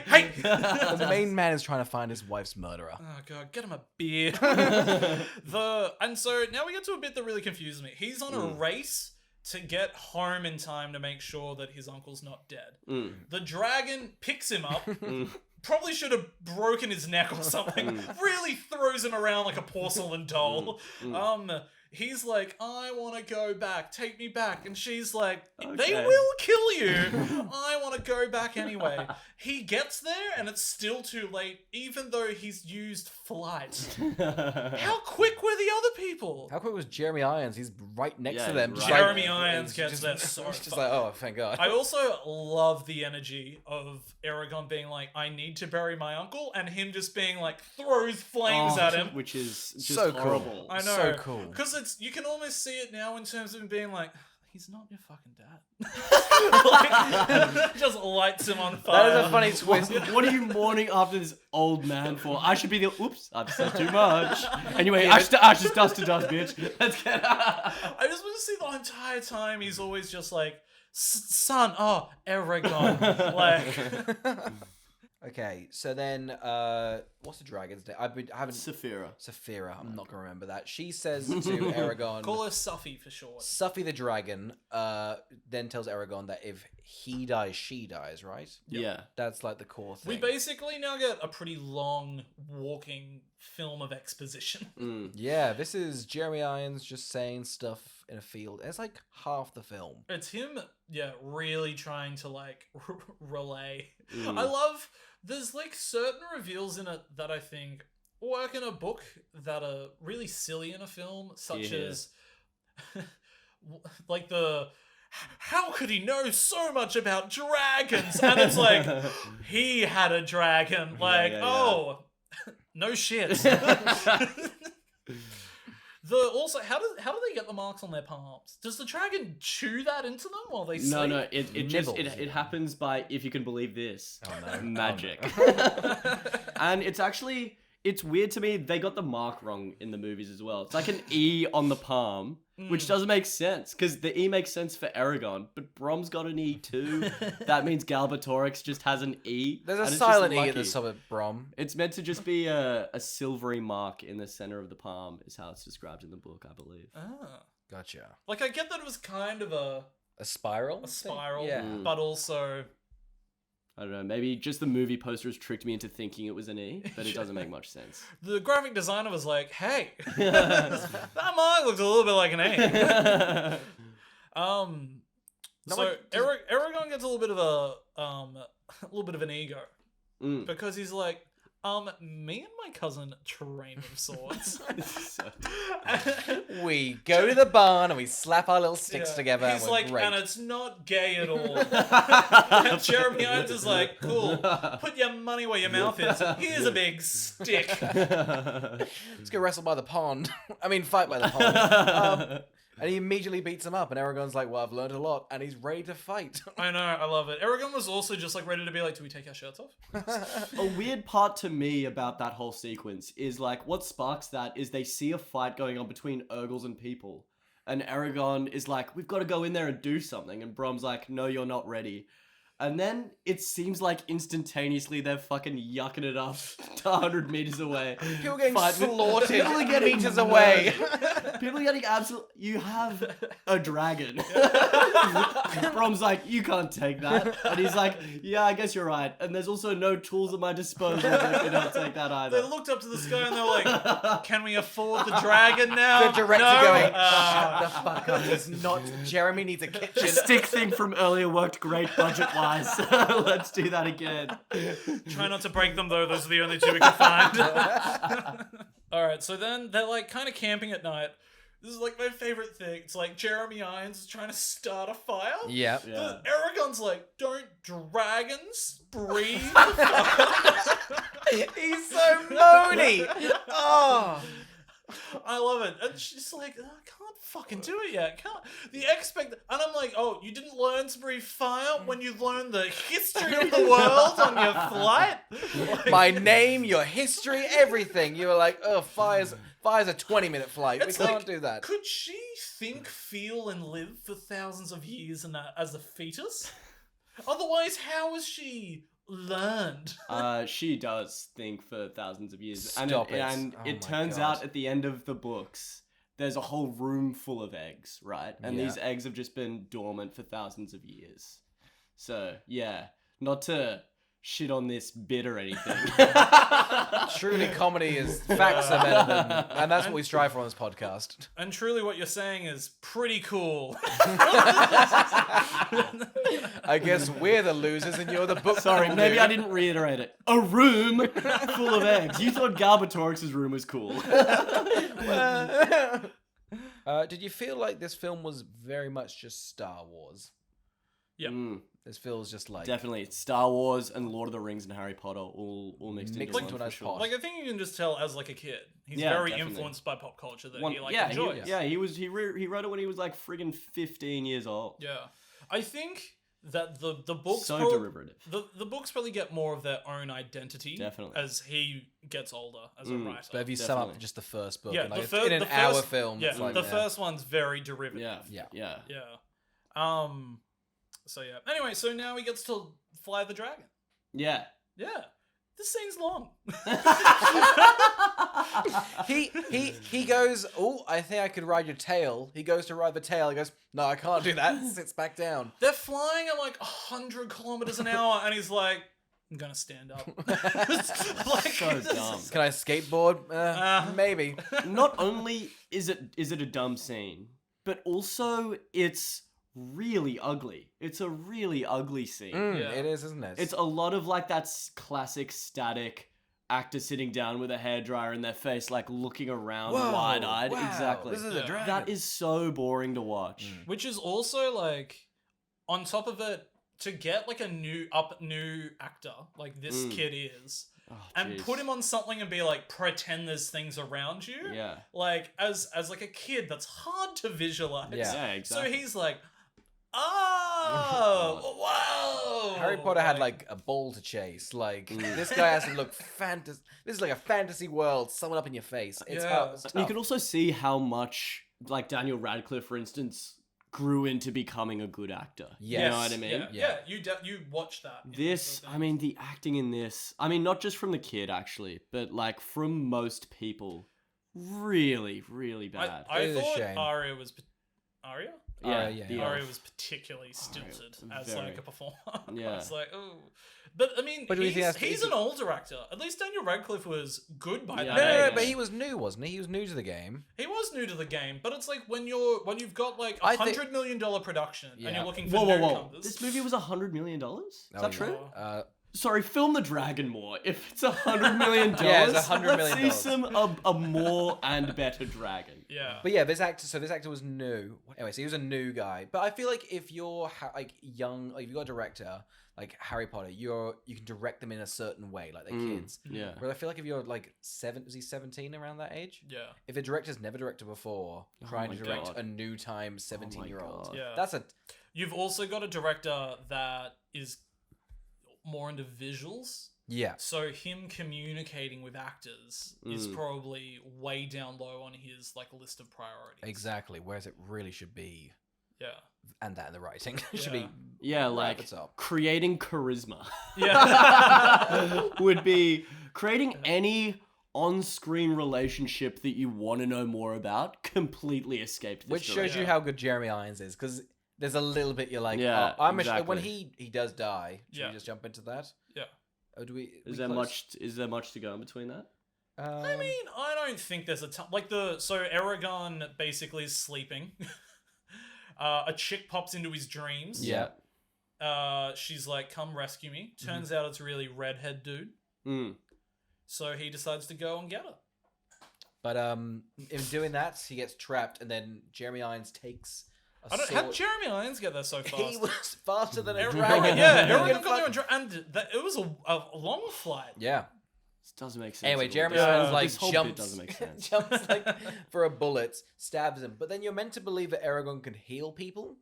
Hey! The main man is trying to find his wife's murderer. Oh god, get him a beer. And so now we get to a bit that really confuses me. He's on a race to get home in time to make sure that his uncle's not dead. The dragon picks him up. Probably should have broken his neck or something. Really throws him around like a porcelain doll. He's like, I want to go back. Take me back. And she's like, they will kill you. I want to go back anyway. He gets there and it's still too late, even though he's used flight. How quick were the other people? How quick was Jeremy Irons? He's right next to Yeah, them. right. just Jeremy like- Irons gets just- there so It's just fast. like, oh, thank God. I also love the energy of Eragon being like, I need to bury my uncle, and him just being like, throws flames at him. Which is just So cool. horrible. I know. So cool. Because you can almost see it now in terms of him being like, he's not your fucking dad. Like, just lights him on fire. That is a funny twist. What are you mourning after this old man for? I should be the. Oops, I've said too much. Anyway, ashes, dust to dust, bitch. Let's get. I just want to see the entire time he's always just like, son, oh, Eragon. Like, Okay, so then, what's the dragon's name? I haven't. Saphira. Saphira. I'm not gonna remember that. She says to Eragon, call her Suffy for short. Suffy the dragon. Then tells Eragon that if he dies, she dies. Right? Yeah. That's like the core thing. We basically now get a pretty long walking film of exposition. Yeah, this is Jeremy Irons just saying stuff in a field. It's like half the film. It's him, really trying to like relay. I love. There's like certain reveals in it that I think work in a book that are really silly in a film, such as like the how could he know so much about dragons? And it's like he had a dragon. Like, oh, no shit. Also, how do they get the marks on their palms? Does the dragon chew that into them while they sleep? No, it just Nibbles. it happens by, if you can believe this, Oh, no. magic. And it's weird to me, they got the mark wrong in the movies as well. It's like an E on the palm, which doesn't make sense, because the E makes sense for Eragon, but Brom's got an E too. That means Galbatorix just has an E. There's and a it's silent just E at the lucky. top of Brom. It's meant to just be a silvery mark in the center of the palm, is how it's described in the book, I believe. Ah. Gotcha. Like, I get that it was kind of a spiral? spiral, Yeah. but also... I don't know, maybe just the movie posters tricked me into thinking it was an E, but it doesn't make much sense. The graphic designer was like, hey, that mark looks a little bit like an A. Eragon gets a little bit of an ego. Because he's like, me and my cousin train with swords. We go to the barn and we slap our little sticks together He's and we're like, great. and it's not gay at all. And Jeremy Irons is like, cool, put your money where your mouth is. Here's a big stick. Let's go wrestle by the pond. I mean, fight by the pond. And he immediately beats him up, and Eragon's like, well, I've learned a lot, and he's ready to fight. I know, I love it. Eragon was also just like ready to be like, do we take our shirts off? A weird part to me about that whole sequence is like, what sparks that is they see a fight going on between Urgles and people. And Eragon is like, we've got to go in there and do something. And Brom's like, no, you're not ready. And then it seems like instantaneously they're fucking yucking it up 100 meters away. People getting Fight with- slaughtered People are getting meters away. People are getting absolute. You have a dragon. Brom's like, you can't take that. And he's like, yeah, I guess you're right. And there's also no tools at my disposal that can help take that either. They looked up to the sky and they were like, can we afford the dragon now? The director No? going, shut the fuck up. He's not. Jeremy needs a kitchen. The stick thing from earlier worked great budget-wise. Let's do that again. Try not to break them though, those are the only two we can find. Alright, so then they're like kind of camping at night. This is like my favorite thing. It's like Jeremy Irons is trying to start a fire. Yeah. Yeah. Eragon's like, don't dragons breathe? He's so moany. Oh. I love it. And she's like, I can't fucking do it yet. Can't. And I'm like, oh, you didn't learn to breathe fire when you learned the history of the world on your flight? Like, My name, your history, everything. You were like, oh, fire's a 20-minute flight. It's we can't like, do that. Could she think, feel, and live for thousands of years as a fetus? Otherwise, how has she learned? She does think for thousands of years. Stop it. And Oh it my turns God. out at the end of the books, there's a whole room full of eggs, right? And Yeah. these eggs have just been dormant for thousands of years. So, yeah, not to shit on this bit or anything. Truly, comedy is facts are better than, and that's what we strive for on this podcast. And truly, what you're saying is pretty cool. I guess we're the losers and you're the book. Sorry, dude. maybe I didn't reiterate it. A room full of eggs. You thought Galbatorix's room was cool. Did you feel like this film was very much just Star Wars? Yeah. This feels just like Definitely. Star Wars and Lord of the Rings and Harry Potter all mixed Mixed into into one a for nice sure. pot. Like, I think you can just tell as like a kid, he's Yeah, very definitely. influenced by pop culture that One- he like yeah, enjoys. he wrote it when he was like friggin' 15 years old. Yeah. I think that the books So prob- derivative. the books probably get more of their own identity Definitely. as he gets older as a writer. But if you sum up Definitely. just the first book, Yeah, and like the fir- in an the hour first- film, yeah, it's like, the first one's very derivative. Yeah. Yeah. So yeah. Anyway, so now he gets to fly the dragon. Yeah. Yeah. This scene's long. he goes, oh, I think I could ride your tail. He goes to ride the tail. He goes, no, I can't do that. Sits back down. They're flying at like 100 kilometers an hour, and he's like, I'm gonna stand up. Like, So dumb. Can I skateboard? Maybe. Not only is it a dumb scene, but also it's really ugly. It's a really ugly scene. Yeah. It is, isn't it? It's a lot of like that classic static actor sitting down with a hairdryer in their face, like looking around Whoa, wide-eyed. wow, Exactly. This is a Yeah. dragon. That is so boring to watch. Which is also like, on top of it, to get like a new actor like this kid is, Oh, and jeez. put him on something and be like, pretend there's things around you. Yeah. Like as like a kid, that's hard to visualize. Yeah. Yeah, exactly. So he's like, oh, whoa. Harry Potter had like a ball to chase. Like this guy has to look fantasy. This is like a fantasy world, summoned up in your face. It's Yeah. tough. It's You tough. can also see how much, like Daniel Radcliffe, for instance, grew into becoming a good actor. Yes. You know what I mean? Yeah. You watch that. in This, the I mean, the acting in this, I mean, not just from the kid, actually, but like from most people, really, really bad. I It is a thought shame. Arya was Arya. Yeah. the Arya elf. was particularly stilted as very. like a performer. Yeah. I was like, oh. But I mean, But do you think that's- he's an older actor. At least Daniel Radcliffe was good by Yeah. that No, age. but he was new, wasn't he? He was new to the game. He was new to the game, but it's like when you've got like I think- $100 million production and Yeah. you're looking for Whoa. newcomers. This movie was $100 million? Is Oh, that yeah. true? Uh, Film the dragon more. If it's $100 million, Yeah, it's $100 let's million. see a more and better dragon. Yeah. But yeah, this actor was new. Anyway, so he was a new guy. But I feel like if you're like young, like if you got a director like Harry Potter, you can direct them in a certain way, like they're kids. Yeah. Whereas I feel like if you're like was he 17 around that age? Yeah. If a director's never directed before, trying my to direct God. a new time 17-year-old, God. Yeah. that's a You've also got a director that is more into visuals. yeah. So him communicating with actors is probably way down low on his like list of priorities. Exactly. Whereas it really should be, Yeah. and that in the writing it should Yeah. be Yeah, right like at the top. creating charisma Yeah. would be creating any on-screen relationship that you want to know more about completely escaped this Which shows director. you how good Jeremy Irons is, because there's a little bit you're like, Yeah, oh, when exactly. he does die. Should Yeah. we just jump into that? Yeah. Oh, do we? Is there much to go in between that? I mean, I don't think there's a ton. Like so Eragon basically is sleeping. A chick pops into his dreams. yeah. She's like, "Come rescue me." Turns out it's a really redhead dude. Mm. So he decides to go and get her. But in doing that, he gets trapped, and then Jeremy Irons takes a I don't. sword. How'd Jeremy Irons get there so fast? He was faster than a Eragon, dragon. yeah, He Eragon can got fuck- there and it was a long flight. Yeah. This doesn't make sense. Anyway, at all. Jeremy This- Irons like this whole bit jumps, doesn't make sense. jumps like for a bullet, stabs him. But then you're meant to believe that Eragon can heal people,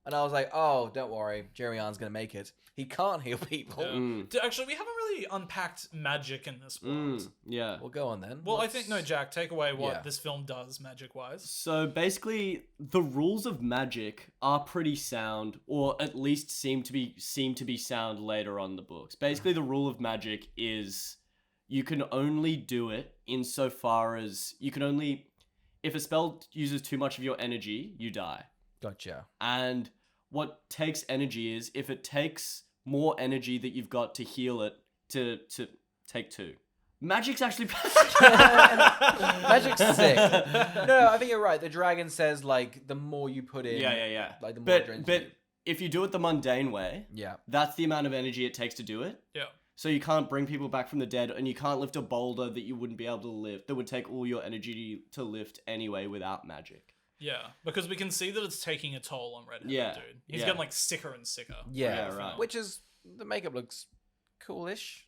and I was like, oh, don't worry, Jeremy Irons gonna make it. He can't heal people. Yeah. Mm. Actually, we haven't really unpacked magic in this world. Yeah. Well, go on then. Well, I Let's- think no, Jack. Take away what Yeah. this film does magic-wise. So basically, the rules of magic are pretty sound, or at least seem to be sound later on in the books. Basically, the rule of magic is you can only do it insofar as if a spell uses too much of your energy, you die. Gotcha. And what takes energy is if it takes more energy that you've got to heal it to take 2. Magic's actually Magic's sick. No, I think you're right. The dragon says like the more you put in, yeah. like the more it drains But you. if you do it the mundane way, Yeah. that's the amount of energy it takes to do it. Yeah. So you can't bring people back from the dead, and you can't lift a boulder that you wouldn't be able to lift. That would take all your energy to lift anyway without magic. Yeah, because we can see that it's taking a toll on Red Headed Yeah, Dude. He's yeah. getting like sicker and sicker. Yeah, right. Which is the makeup looks coolish.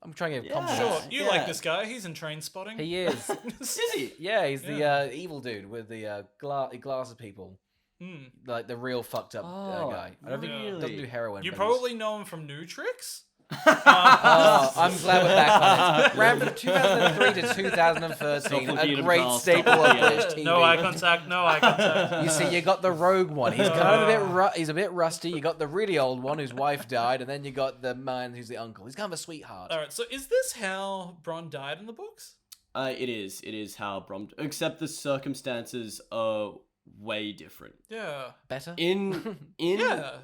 I'm trying to give Yeah. compliments. Sure, you Yeah. like this guy. He's in Train Spotting. He is. Is he? Yeah, he's the Yeah. evil dude with the glasses people, Hmm. like the real fucked up guy. I don't think he doesn't do heroin. You but probably know him from New Tricks. Oh, I'm glad we're back on it. Ran from 2003 to 2013. Stop looking A at him, great Carl. staple Stop of looking at British him. TV. No eye contact. No eye contact. You see, you got the rogue one. He's kind of a bit he's a bit rusty. You got the really old one whose wife died, and then you got the man who's the uncle. He's kind of a sweetheart. All right. So is this how Bronn died in the books? It is. It is how Brom... Except the circumstances are way different. Yeah. Better? In Yeah.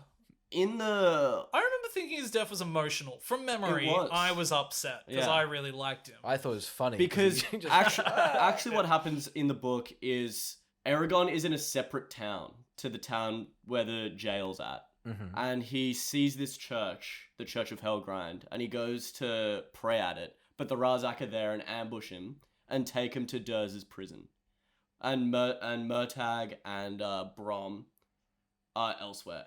in the... I remember thinking his death was emotional. From memory, It was. I was upset because Yeah. I really liked him. I thought it was funny. Because he just- actually what happens in the book is Eragon is in a separate town to the town where the jail's at. Mhm. And he sees this church, the Church of Helgrind, and he goes to pray at it. But the Razak are there and ambush him and take him to Durz's prison. And Murtagh and Brom are elsewhere.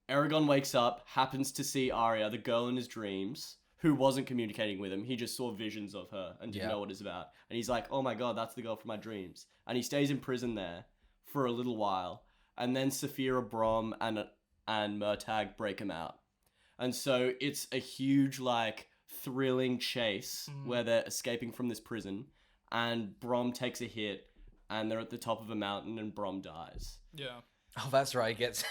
Eragon wakes up, happens to see Arya, the girl in his dreams, who wasn't communicating with him. He just saw visions of her and didn't know what it's about. And he's like, oh my god, that's the girl from my dreams. And he stays in prison there for a little while. And then Saphira, Brom, and Murtagh break him out. And so it's a huge, like, thrilling chase where they're escaping from this prison. And Brom takes a hit, and they're at the top of a mountain, and Brom dies. Yeah. Oh, that's right. He gets,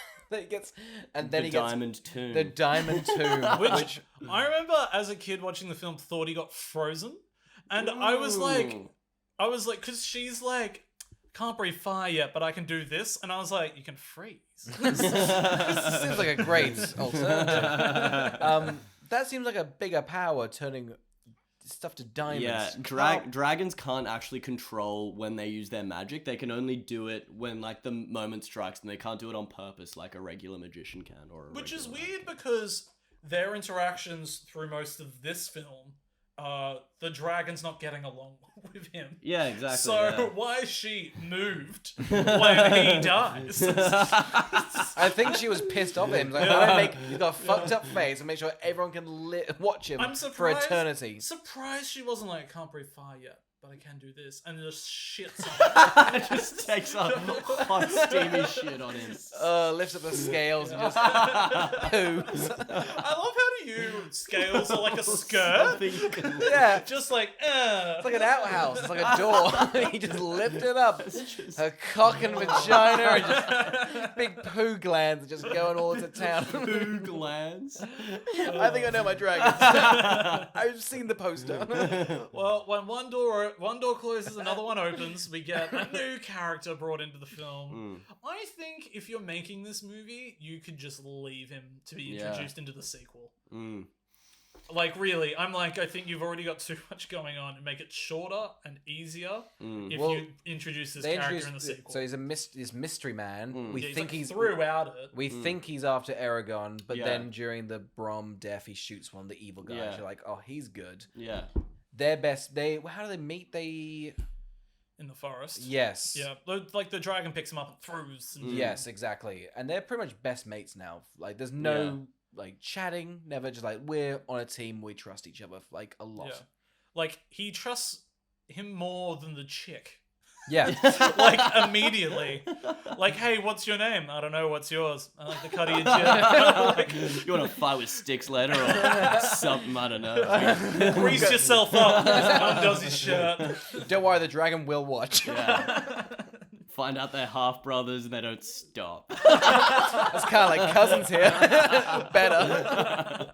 and then The he gets Diamond Tomb. the diamond tomb, Which I remember as a kid watching the film, thought he got frozen, and I was like, because she's like, can't breathe fire yet, but I can do this, and I was like, you can freeze. This seems like a great alternative. That seems like a bigger power, turning stuff to diamonds. Yeah, dragons can't actually control when they use their magic. They can only do it when, like, the moment strikes, and they can't do it on purpose like a regular magician can. Which is weird because their interactions through most of this film, the dragon's not getting along with him. Yeah, exactly. So why is she moved when he dies? I think she was pissed off at him. Like, why don't make he's got a fucked up face and make sure everyone can watch him I'm for surprised- eternity. Surprised she wasn't like, can't breathe fire yet, but I can do this, and just shits on him. Just takes a hot, steamy shit on him. Lifts up the scales and just poos. I love how to you scales are like a skirt. Something you can Yeah, Just like, it's like an outhouse. It's like a door. He just lifted it up. Her cock and vagina and just big poo glands just going all to town. poo glands. I think I know my dragons. I've seen the poster. well, when one door closes, another one opens, we get a new character brought into the film. I think if you're making this movie, you could just leave him to be introduced into the sequel. Like, really, I'm like, I think you've already got too much going on, and make it shorter and easier if Well, you introduce this They character in the introduced, sequel. so he's this mystery man. We Yeah, think like, he's throughout it. We think he's after Eragon, but Yeah. then during the Brom death, he shoots one of the evil guys. Yeah. You're like, oh, he's good. Yeah. Their best. How do they meet? They In the forest. yes, Yeah, like the dragon picks him up and throws. And yes, exactly. And they're pretty much best mates now. Like, there's no like chatting. Never just like we're on a team. We trust each other like a lot. Yeah. Like, he trusts him more than the chick. Yeah. Like, immediately. Like, hey, what's your name? I don't know, what's yours? I like the cut of your chin. You want to fight with sticks later or something? I don't know. Grease yourself up. Undoes his shirt. Don't worry, the dragon will watch. Yeah. Find out they're half brothers and they don't stop. It's kind of like cousins here. Better.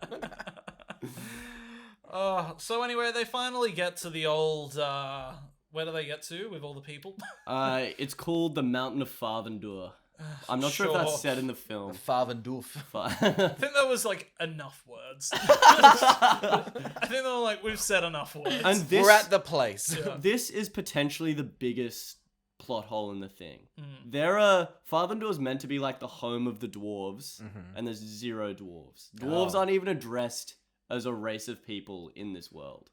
So anyway, they finally get to the old, where do they get to with all the people? It's called the Mountain of Farthendur. I'm not sure if that's said in the film. Farvendulf. I think that was like enough words. I think they were like, we've said enough words. And this, We're at the place. Yeah. this is potentially the biggest plot hole in the thing. Mm. Farvendor's meant to be like the home of the dwarves, and there's 0 dwarves. Dwarves Oh. aren't even addressed as a race of people in this world.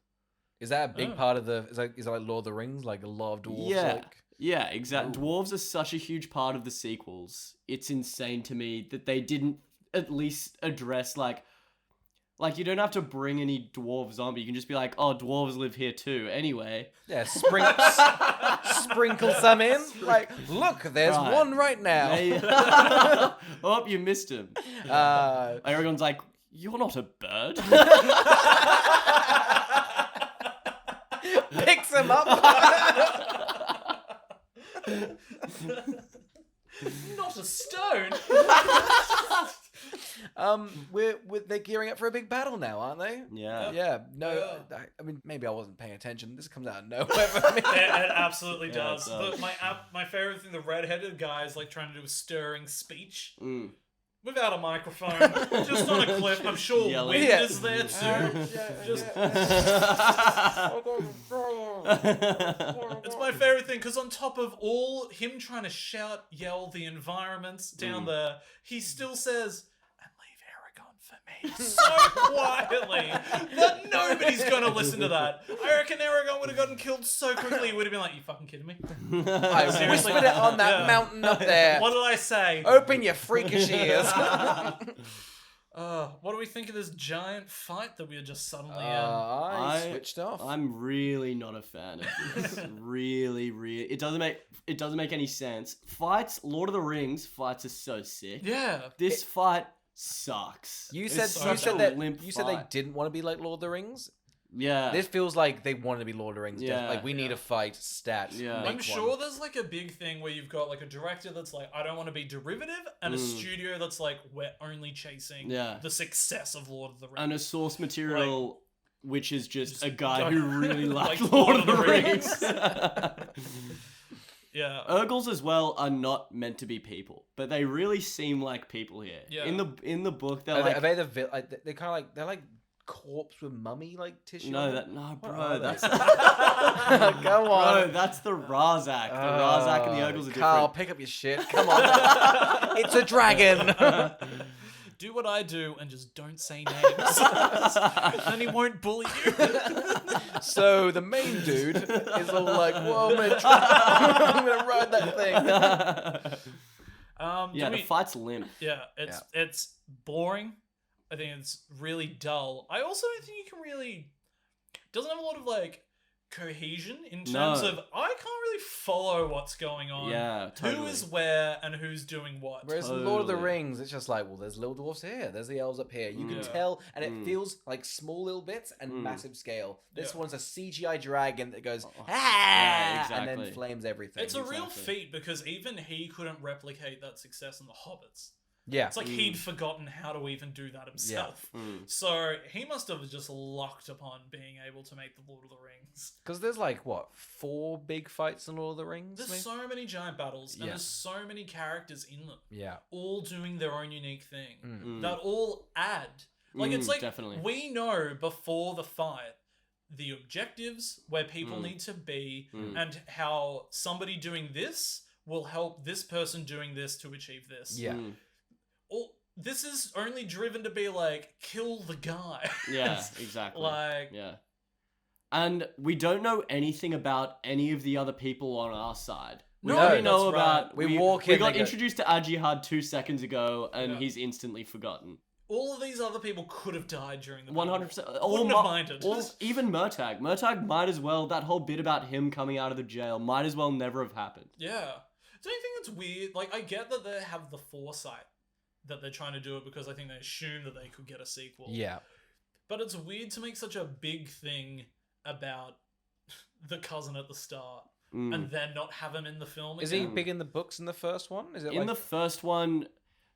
Is that a big part of the? Is that like Lord of the Rings? Like a lot of dwarves? Yeah. Like... Yeah, exactly. Dwarves are such a huge part of the sequels. It's insane to me that they didn't at least address like you don't have to bring any dwarf zombie. You can just be like, oh, dwarves live here too. Anyway. Yeah, sprinkle some in. Like, look, there's Right. one right now. Oh, you missed him. Eragon's like, you're not a bird. Picks him up. Not a stone. They're gearing up for a big battle now, aren't they? Yeah. Yeah. No, Yeah. I mean, maybe I wasn't paying attention. This comes out of nowhere for me. It absolutely Yeah, does. it does. My favorite thing, the redheaded guy is like trying to do a stirring speech Mm. without a microphone, just on a clip. I'm sure Yelling. wind Yeah. is there too. Just it's my favorite thing because on top of all him trying to shout, yell the environments down there, he still says, "And leave Eragon for me," so quietly that nobody's gonna listen to that. I reckon Eragon would have gotten killed so quickly. He would have been like, "You fucking kidding me?" I Seriously? whispered it on that Yeah. mountain up there. What did I say? Open your freakish ears. What do we think of this giant fight that we are just suddenly in? I switched off. I'm really not a fan of this. really. It doesn't make any sense. Lord of the Rings fights are so sick. Yeah. This fight sucks. You It's said such a they limp fight. didn't want to be like Lord of the Rings. Yeah. This feels like they wanted to be Lord of the Rings. Yeah. Like we need a fight stat. Yeah. make I'm one. sure there's like a big thing where you've got like a director that's like, I don't want to be derivative, and a studio that's like, we're only chasing the success of Lord of the Rings. and a source material which is just a guy don't- who really likes like Lord of the Rings. Yeah. Urgles as well are not meant to be people, but they really seem like people here. Yeah. In the book, they're Are like, they they're kind of like they're like corpse with mummy like tissue. no, on them? no, What bro, are they? that's Go on. bro, that's the Razak. The Razak and the Urgles are Carl, different. pick up your shit. Come on. It's a dragon. Do what I do and just don't say names. Then he won't bully you. So the main dude is all like, "Whoa, I'm gonna ride that thing." Yeah, the fight's limp. Yeah, it's boring. I think it's really dull. I also don't think you can really doesn't have a lot of like cohesion in terms of I can't really follow what's going on. Yeah, totally. Who is where and who's doing what. Whereas in Lord of the Totally. Rings, it's just like, well, there's little dwarfs here, there's the elves up here. You can Yeah. tell, and it feels like small little bits and massive scale. This Yeah. one's a CGI dragon that goes, ah, Yeah, and exactly. then flames everything. It's a real Exactly. feat because even he couldn't replicate that success in The Hobbits. Yeah. It's like he'd forgotten how to even do that himself. So he must have just lucked upon being able to make the Lord of the Rings. Because there's like, what, 4 big fights in Lord of the Rings? There's maybe? so many giant battles, and Yeah. there's so many characters in them, Yeah. all doing their own unique thing Mm. that all add. Like it's like Definitely. we know before the fight the objectives, where people need to be, and how somebody doing this will help this person doing this to achieve this. Yeah. This is only driven to be like, kill the guy. Yeah, exactly. Like, Yeah. And we don't know anything about any of the other people on our side. We No, only know that's right. about... We walk we in, got they go- introduced to Ajihad 2 seconds ago, and Yeah. he's instantly forgotten. all of these other people could have died during the 100%. battle. Wouldn't have minded. Even Murtag. Murtag might as well... That whole bit about him coming out of the jail might as well never have happened. Yeah. Don't you think it's weird? Like, I get that they have the foresight that they're trying to do it because I think they assume that they could get a sequel. Yeah. But it's weird to make such a big thing about the cousin at the start and then not have him in the film Is again. he big in the books in the first one? Is it In like... the first one...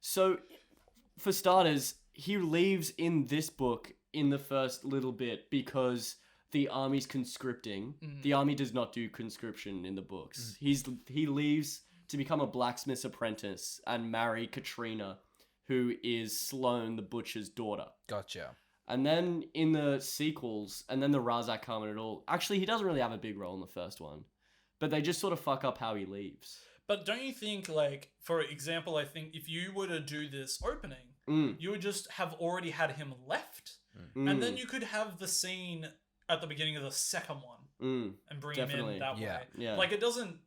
So, for starters, he leaves in this book in the first little bit because the army's conscripting. The army does not do conscription in the books. He leaves to become a blacksmith's apprentice and marry Katrina, who is Sloane the butcher's daughter. Gotcha. And then in the sequels, and then the Razak come in it all. Actually, he doesn't really have a big role in the first one, but they just sort of fuck up how he leaves. But don't you think, like, for example, I think if you were to do this opening, you would just have already had him left, and then you could have the scene at the beginning of the second one and bring him in that way. Yeah. Like, it doesn't...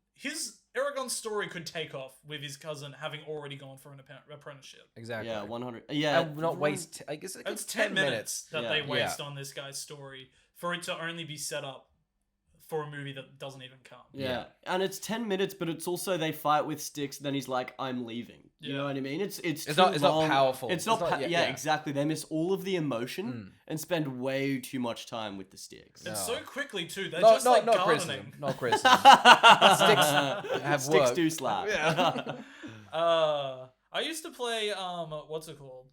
Eragon's story could take off with his cousin having already gone for an apprenticeship. Exactly. Yeah, 100. Yeah. And not waste. I guess It's 10 minutes that they Yeah. waste on this guy's story for it to only be set up for a movie that doesn't even come. Yeah. And it's 10 minutes, but it's also they fight with sticks. Then he's like, "I'm leaving." You know what I mean? It's too not long. powerful. It's not. Exactly. They miss all of the emotion and spend way too much time with the sticks. And so quickly too. They're Not just like not gardening. criticism. Not criticism. Sticks have Sticks worked. do slap. Yeah. I used to play what's it called?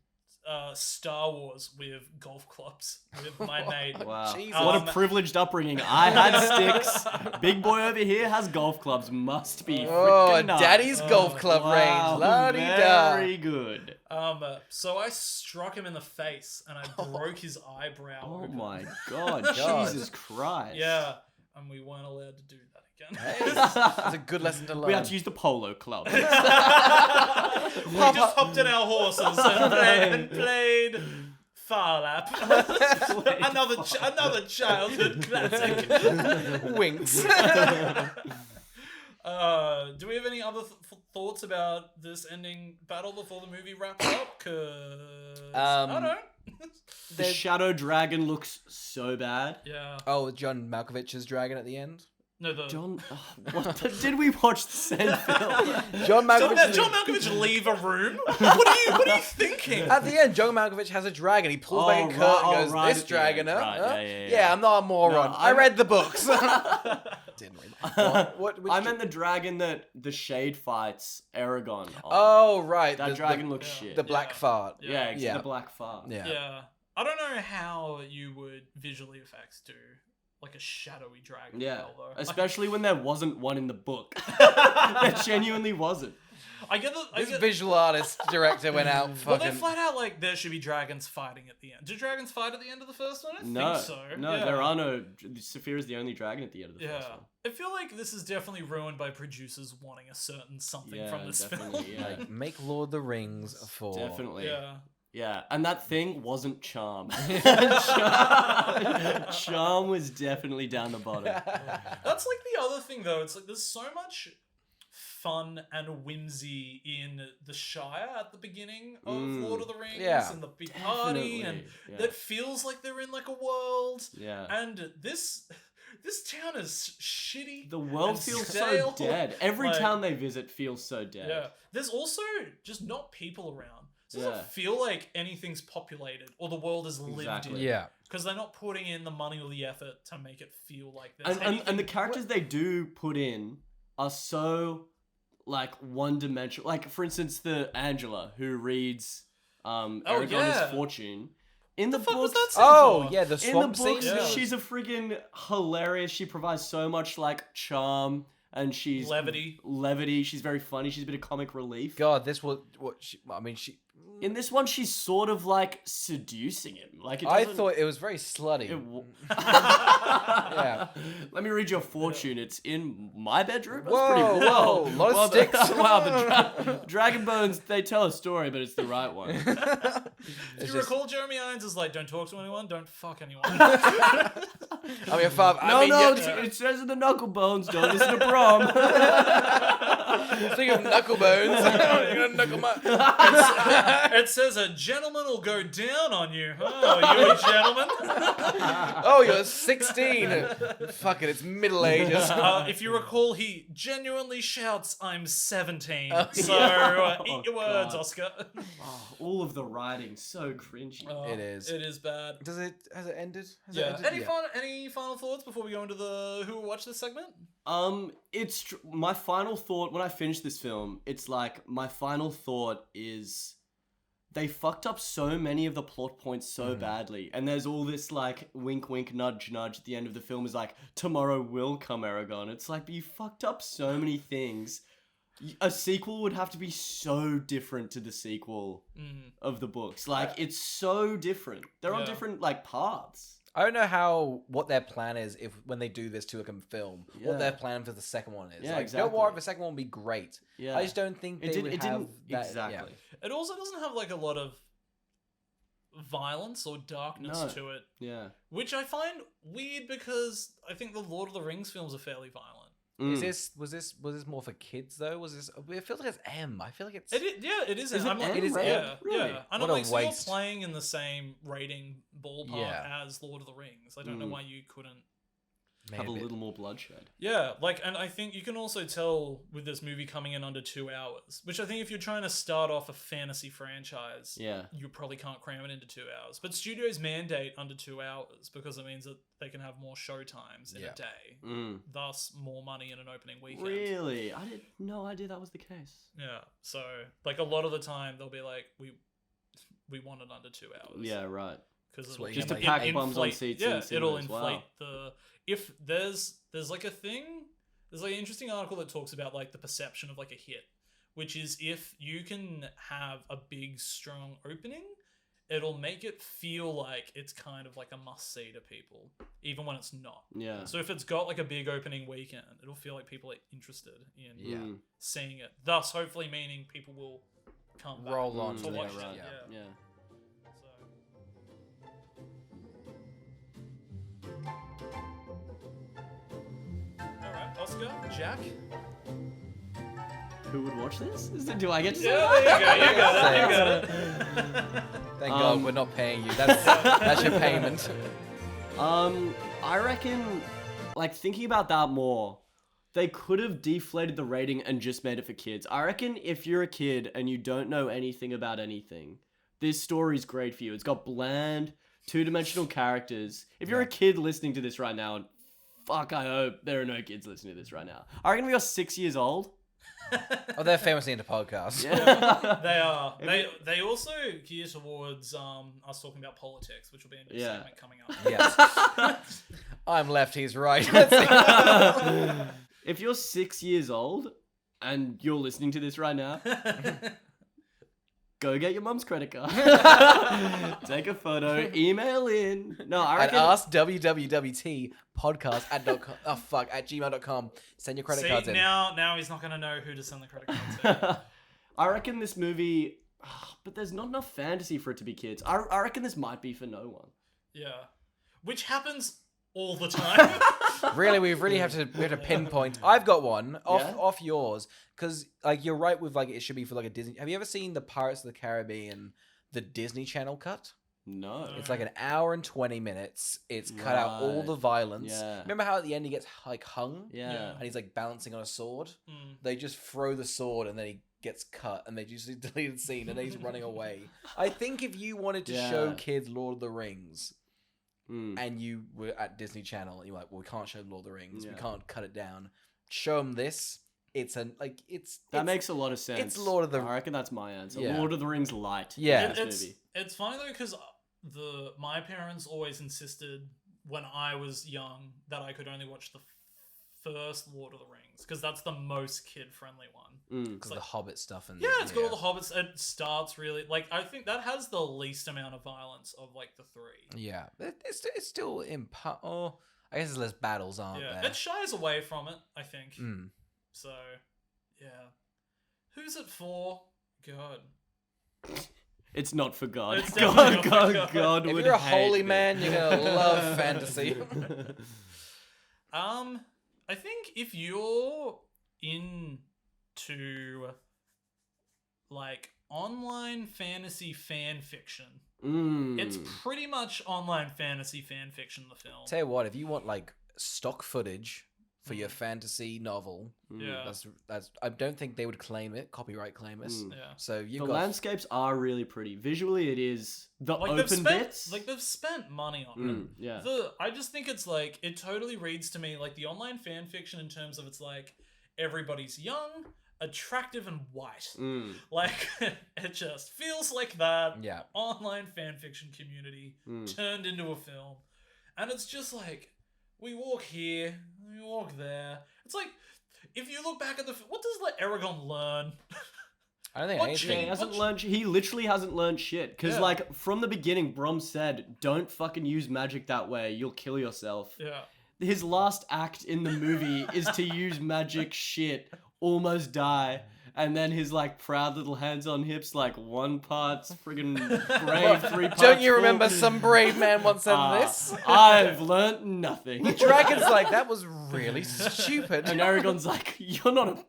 Star Wars with golf clubs with my mate. Wow. Jesus. What a privileged upbringing. I had sticks. Big boy over here has golf clubs. Must be freaking nice. Daddy's golf club range. La-di-da. Very good. So I struck him in the face and I broke his eyebrow. Oh open. my god. Jesus Christ. Yeah, and we weren't allowed to do that again. Hey, that's a good lesson to learn. We had to use the polo club. We just hopped on our horses and played Far Lap. another childhood classic. Winks. Do we have any other thoughts about this ending battle before the movie wraps up? I don't know. The Shadow Dragon looks so bad. Yeah. Oh, John Malkovich's dragon at the end. No, the John, did we watch the same film? John Malkovich. John Malkovich leave a room? What are you thinking? At the end, John Malkovich has a dragon. He pulls back a curtain and goes, "This dragon, huh? Right, Huh? yeah. I'm not a moron. No, I read the books." Didn't read. Which I meant the dragon that the Shade fights Eragon on. Oh, right. That dragon looks shit. The black fart. Yeah, it's the black fart. Yeah. I don't know how you would visually effects do like a shadowy dragon. Yeah, well, though. especially when there wasn't one in the book. There genuinely wasn't. I get the This visual artist director went out Well, fucking... they flat out like there should be dragons fighting at the end. Do dragons fight at the end of the first one? I No, think so. no, Yeah. there are no. Saphira's the only dragon at the end of the first one. I feel like this is definitely ruined by producers wanting a certain something from this film. Yeah, Make Lord of the Rings 4. definitely. Yeah. Yeah, and that thing wasn't Charm. Charm was definitely down the bottom. That's like the other thing though. It's like there's so much fun and whimsy in the Shire at the beginning of Lord of the Rings and the big party and that feels like they're in like a world. Yeah. And this town is shitty. The world and feels stale. so dead. Every town they visit feels so dead. Yeah. There's also just not people around. It doesn't Yeah. feel like anything's populated or the world is lived in. Yeah. Because they're not putting in the money or the effort to make it feel like there's And anything. the characters they do put in are so like one dimensional. Like for instance, the Angela who reads Eragon's fortune. In the fuck was books, that scene Oh, for? yeah, the in the swamp books, scene. Yeah. she's a friggin' hilarious. She provides so much like charm and she's Levity. She's very funny. She's a bit of comic relief. God, this was what she... I mean, she... In this one, she's sort of like seducing him. Like I thought it was very slutty. Yeah. Let me read your fortune. It's in my bedroom. That's pretty Whoa, cool. whoa, lot of sticks. Wow, the dragon bones, they tell a story, but it's the right one. Do you recall Jeremy Irons is like, don't talk to anyone, don't fuck anyone. I mean, Fav, It says in the knuckle bones, don't listen to Brom. Speaking of knuckle bones, you're gonna knuckle my... It says a gentleman will go down on you. Oh, you a gentleman? Oh, you're 16. Fuck it, it's Middle Ages. If you recall, he genuinely shouts, I'm 17. Eat your words, God. Oscar. All of the writing, so cringy. It is. It is bad. Has it ended? Has it Yeah. ended? Any final thoughts before we go into the who will watch this segment? It's my final thought when I finish this film. It's like my final thought is they fucked up so many of the plot points so badly, and there's all this like wink, wink, nudge, nudge at the end of the film is like tomorrow will come, Eragon. It's like but you fucked up so many things. A sequel would have to be so different to the sequel of the books. Like, it's so different. They're on different, like, paths. I don't know what their plan is if when they do this to a film. Yeah. What their plan for the second one is. Yeah, like, exactly. Don't worry, the second one will be great. Yeah. I just don't think they would have that. Exactly. It also doesn't have like a lot of violence or darkness to it. Yeah. Which I find weird because I think the Lord of the Rings films are fairly violent. Was this more for kids though? Was this? It feels like it's M. I feel like it's. It is. Is it I'm like, M, it is right? Yeah, Really? yeah. And What I'm a like, so you're waste. playing in the same rating ballpark Yeah. as Lord of the Rings. I don't know why you couldn't. Have a little more bloodshed. Yeah, like, and I think you can also tell with this movie coming in under 2 hours, which I think if you're trying to start off a fantasy franchise, you probably can't cram it into 2 hours. But studios mandate under 2 hours because it means that they can have more show times in a day, thus more money in an opening weekend. Really? I had no idea that was the case. Yeah, so like a lot of the time they'll be like, we want it under 2 hours. Yeah, right. Because Just to pack bums on seats. Yeah, in cinemas. it'll inflate Wow. the. If there's like a thing, there's like an interesting article that talks about like the perception of like a hit, which is if you can have a big strong opening, it'll make it feel like it's kind of like a must see to people, even when it's not. Yeah. So if it's got like a big opening weekend, it'll feel like people are interested in seeing it. Thus, hopefully, meaning people will come back Roll on to to watch it, it. right. Yeah. Yeah. Alright, Oscar, Jack. Who would watch this? Do I get to say Yeah, that? there you go. You got it. Thank God we're not paying you. That's your payment. I reckon, like, thinking about that more, they could have deflated the rating and just made it for kids. I reckon if you're a kid and you don't know anything about anything, this story's great for you. It's got bland, two-dimensional characters. If you're a kid listening to this right now, fuck, I hope there are no kids listening to this right now. I reckon if you're 6 years old. Oh, they're famously into podcasts. Yeah. They are. They also gear towards us talking about politics, which will be a new segment coming up. Yes. I'm left, he's right. If you're 6 years old and you're listening to this right now, go get your mum's credit card. Take a photo, email in. No, I And reckon. ask www.podcast at gmail.com. Send your credit cards in. now he's not going to know who to send the credit card to. I reckon this movie, but there's not enough fantasy for it to be kids. I reckon this might be for no one. Yeah. Which happens all the time. Really, we have to pinpoint. I've got one Yeah? off yours because like you're right with like it should be for like a Disney. Have you ever seen the Pirates of the Caribbean, the Disney Channel cut? No. It's like an hour and 20 minutes. It's cut out all the violence. Yeah. Remember how at the end he gets like hung? Yeah. And he's like balancing on a sword. They just throw the sword and then he gets cut and they just delete the scene and then he's running away. I think if you wanted to show kids Lord of the Rings and you were at Disney Channel and you're like, well, we can't show Lord of the Rings. We can't cut it down. Show them this. That makes a lot of sense. It's Lord of the. I reckon that's my answer. Yeah. Lord of the Rings light. Yeah. It's funny though because my parents always insisted when I was young that I could only watch the first Lord of the Rings because that's the most kid-friendly one. Because the Hobbit stuff and it's got all the hobbits. It starts really like I think that has the least amount of violence of like the three. Yeah, it's still in part. Oh, I guess there's less battles, aren't there? It shies away from it, I think. So, yeah. Who's it for? God. It's not for God. It's definitely not for God. God If would you're a hate holy this. man, you're gonna love fantasy. I think if you're into like online fantasy fan fiction, it's pretty much online fantasy fan fiction. The film. Tell you what, if you want like stock footage for your fantasy novel, that's I don't think they would claim it, copyright claim us. Yeah. So The landscapes are really pretty. Visually, it is the like open bits. Like they've spent money on it. Yeah. I just think it's like it totally reads to me like the online fan fiction in terms of it's like everybody's young, attractive, and white. Like it just feels like that online fan fiction community turned into a film, and it's just like we walk here, we walk there. It's like if you look back at what does like Eragon learn? I don't think What anything. He changed? hasn't learned. He literally hasn't learned shit. Because Yeah. like from the beginning, Brom said, "Don't fucking use magic that way. You'll kill yourself." Yeah. His last act in the movie is to use magic shit, almost die, and then his like proud little hands on hips, like one part's friggin' brave, three parts. Don't you fool. remember some brave man once said this? I've learnt nothing. Dragon's like, that was really stupid. And Aragon's like, you're not a.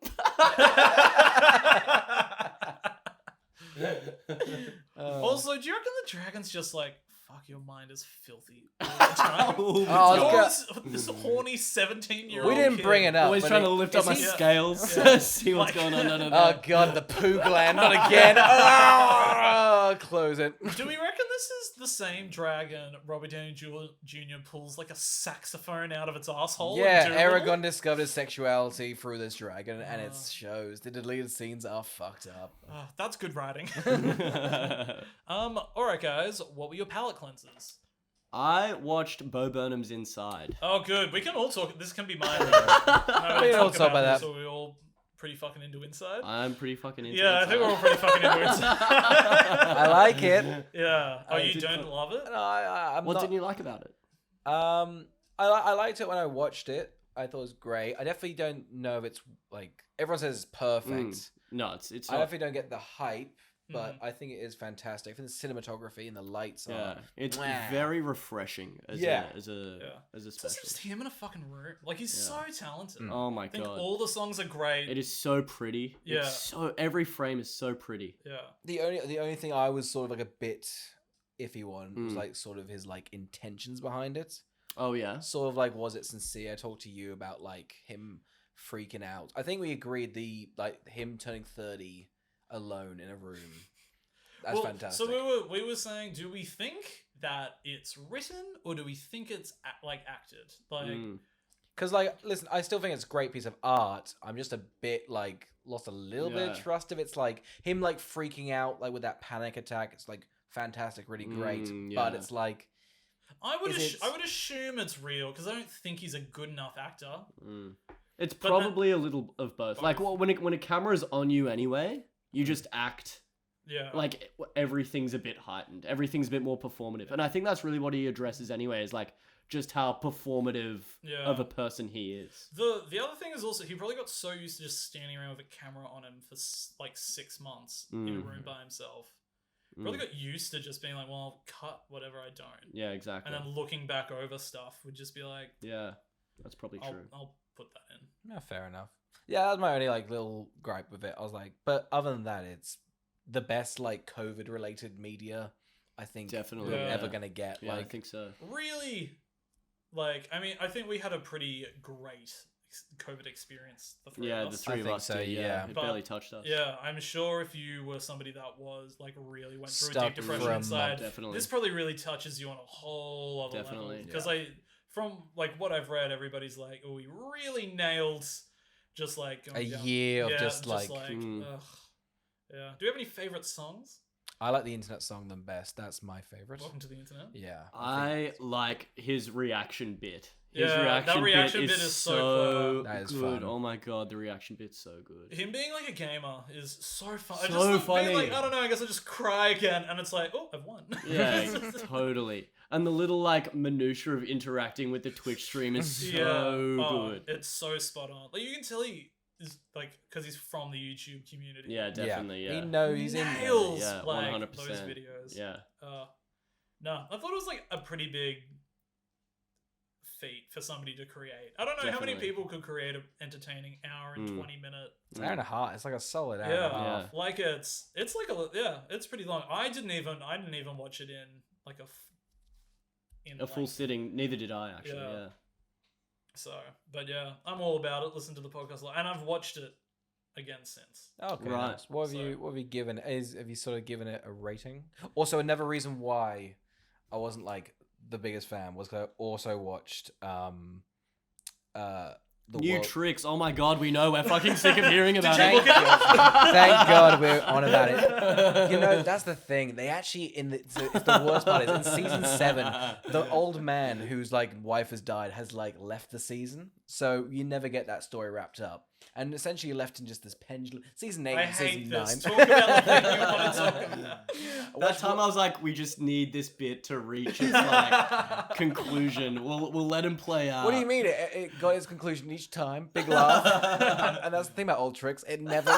Also, do you reckon the dragon's just like, fuck, your mind is filthy all the time? Oh, Oh, You're it's this horny 17-year-old We didn't kid. bring it up. always but trying to it- lift is up my he- scales, Yeah. see what's Like- going on. No. Oh god, the poo gland, not again. Oh, close it. Do we reckon this is the same dragon Robert Downey Jr. pulls like a saxophone out of its asshole? Yeah, in Dolittle? Aragon discovered his sexuality through this dragon, and it shows. The deleted scenes are fucked up. That's good writing. Alright guys, what were your palate cleansers? I watched Bo Burnham's Inside. Oh good, we can all talk, this can be mine. We can all talk about that. So we're all pretty fucking into Inside? I'm pretty fucking into Yeah, I think Inside. we're all pretty fucking into Inside. I like it. Yeah. Oh, I you did don't put- love it? No, I'm What not, didn't you like about it? I liked it when I watched it. I thought it was great. I definitely don't know if it's like everyone says it's perfect. No, it's I not. definitely don't get the hype, but I think it is fantastic. For the cinematography and the lights Yeah, are it's Mwah. very refreshing as Yeah. a It's special. just him in a fucking room. Like, he's so talented. Oh my I think god, all the songs are great. it is so pretty. Yeah. It's so every frame is so pretty. Yeah. the only thing I was sort of like a bit iffy on was Mm. like sort of his like intentions behind it. Oh yeah, Sort of like, was it sincere? I talked to you about like him freaking out. I think we agreed him turning 30 alone in a room. That's Well, fantastic. So we were saying, do we think that it's written or do we think it's like acted? Like, Because, like, listen, I still think it's a great piece of art. I'm just a bit, like, lost a little bit of Yeah. trust of it's, like, him, like, freaking out, like, with that panic attack. It's, like, fantastic, really great. But yeah. it's, like, I would Is it- I would assume it's real because I don't think he's a good enough actor. it's But probably a little of both. Like Both. when a camera's on you anyway, you just act Yeah. like everything's a bit heightened. Everything's a bit more performative, and I think that's really what he addresses anyway. Is like just how performative Yeah. of a person he is. The other thing is also he probably got so used to just standing around with a camera on him for like 6 months in a room by himself. Probably got used to just being like, well, I'll cut whatever I don't. Yeah, exactly. And then looking back over stuff would just be like, Yeah, that's probably true. I'll put that in. yeah, fair enough. Yeah, that was my only, like, little gripe with it. I was like, but other than that, it's the best, like, COVID-related media I think Definitely, we're yeah. ever going to get. Yeah, I Like, think so. Really, like, I mean, I think we had a pretty great COVID experience. The three Yeah, of the us. three of think us so, did. yeah. It But- barely touched us. Yeah, I'm sure if you were somebody that was like really went through a Stuck deep depression from- inside, Definitely. this probably really touches you on a whole other level. Definitely, Because from like what I've read, everybody's like, oh, he really nailed just like a going down. year of Yeah, just, like... ugh. Yeah. Do you have any favorite songs? I like the internet song the best. That's my favorite. Welcome to the internet. Yeah. I like his reaction bit. His Yeah, that reaction bit is so clever. That is good. fun. Oh my god, the reaction bit's so good. Him being like a gamer is so fun. So I just love funny. being like, I don't know, I guess I'll just cry again. And it's like, oh, I've won. Yeah, totally. And the little like minutia of interacting with the Twitch stream is so good. It's so spot on. Like you can tell he is like because he's from the YouTube community. Yeah, definitely. Yeah, He knows he's in there. Nails Yeah, like 100%. those videos. Yeah. No, I thought it was like a pretty big feat for somebody to create. I don't know how many Definitely. people could create an entertaining hour and 20-minute. It's an hour and a half. It's like a solid hour Yeah, and a half. like it's like it's pretty long. I didn't even watch it in like A full sitting. Neither did I actually. Yeah. Yeah. So, but yeah, I'm all about it. Listen to the podcast, and I've watched it again since. Okay, Right. nice. What have you given? Have you sort of given it a rating? Also, another reason why I wasn't like the biggest fan was because I also watched the New World- tricks. Oh my god, we know. We're fucking sick of hearing about you it. look it up? Thank God we're on about it. You know, that's the thing. They actually it's the worst part is in season 7, the old man whose like wife has died has like left the season, so you never get that story wrapped up. And essentially left in just this pendulum. Season 8 I and season hate 9. this. Talk about the thing you want to talk about. That time I was like, we just need this bit to reach its like conclusion. We'll let him play out. What do you mean? It got its conclusion each time. Big laugh. And that's the thing about old tricks. It never...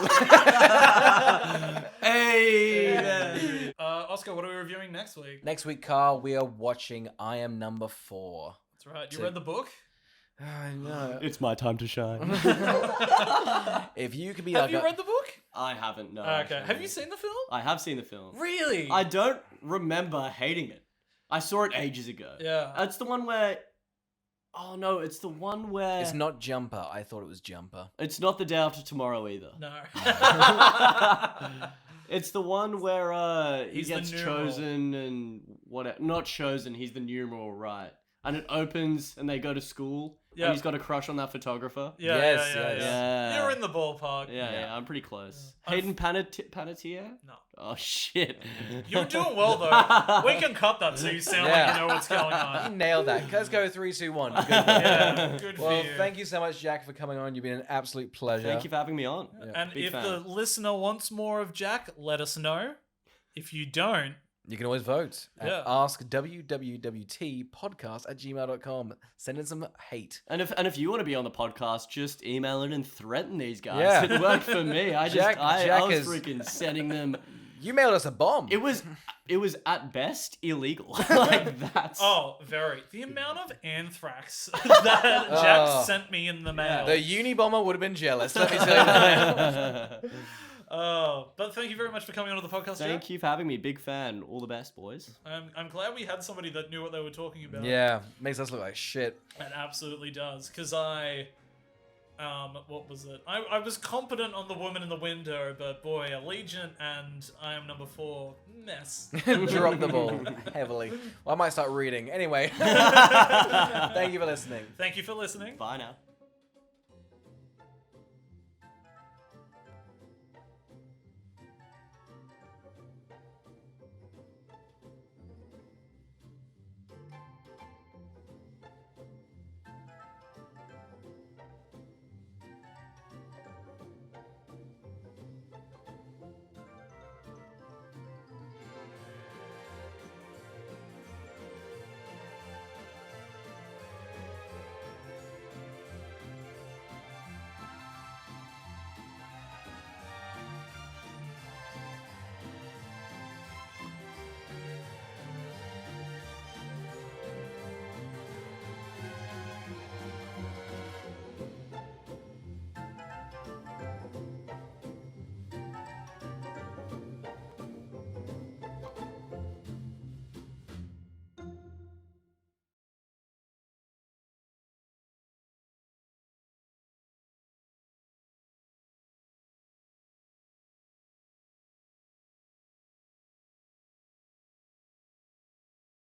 Hey! Oscar, what are we reviewing next week? Next week, Carl, we are watching I Am Number 4. That's right. You read the book? I know. It's my time to shine. If you could be Have like you read the book? I haven't, no. Okay. actually. Have you seen the film? I have seen the film. Really? I don't remember hating it. I saw it ages ago. Yeah. It's the one where... Oh, no, it's the one where... It's not Jumper. I thought it was Jumper. It's not The Day After Tomorrow either. No. It's the one where he He's the gets numeral. chosen and whatever. Not chosen, he's the numeral, right? And it opens and they go to school. Yeah. And he's got a crush on that photographer. Yeah, Yes, yeah, yes. Yeah. You're in the ballpark. Yeah, I'm pretty close. Yeah. Hayden Panettiere? No. Oh, shit. You're doing well, though. We can cut that so you sound like Yeah. you know what's going You on. nailed that. Let's go 3, 2, 1. Good. Yeah, good for Well, you. thank you so much, Jack, for coming on. You've been an absolute pleasure. Thank you for having me on. And Big if fan. the listener wants more of Jack, let us know. If you don't, You can always vote at Yeah. askwwwtpodcast@gmail.com. Send in some hate. And if you want to be on the podcast, just email it and threaten these guys. Yeah. It worked for me. I Jack was is- freaking sending them. You mailed us a bomb. It was at best illegal. Like that's. oh, very. The amount of anthrax that Jack Oh. sent me in the mail. The Unibomber would have been jealous. Let me tell you that. But thank you very much for coming onto the podcast, Thank Jack. you for having me. Big fan. All the best, boys. I'm glad we had somebody that knew what they were talking about. Yeah, makes us look like shit. It absolutely does. Because what was it? I was competent on The Woman in the Window, but boy, Allegiant and I Am Number 4, mess. Drop the ball heavily. Well, I might start reading. Anyway, thank you for listening. Thank you for listening. Bye now.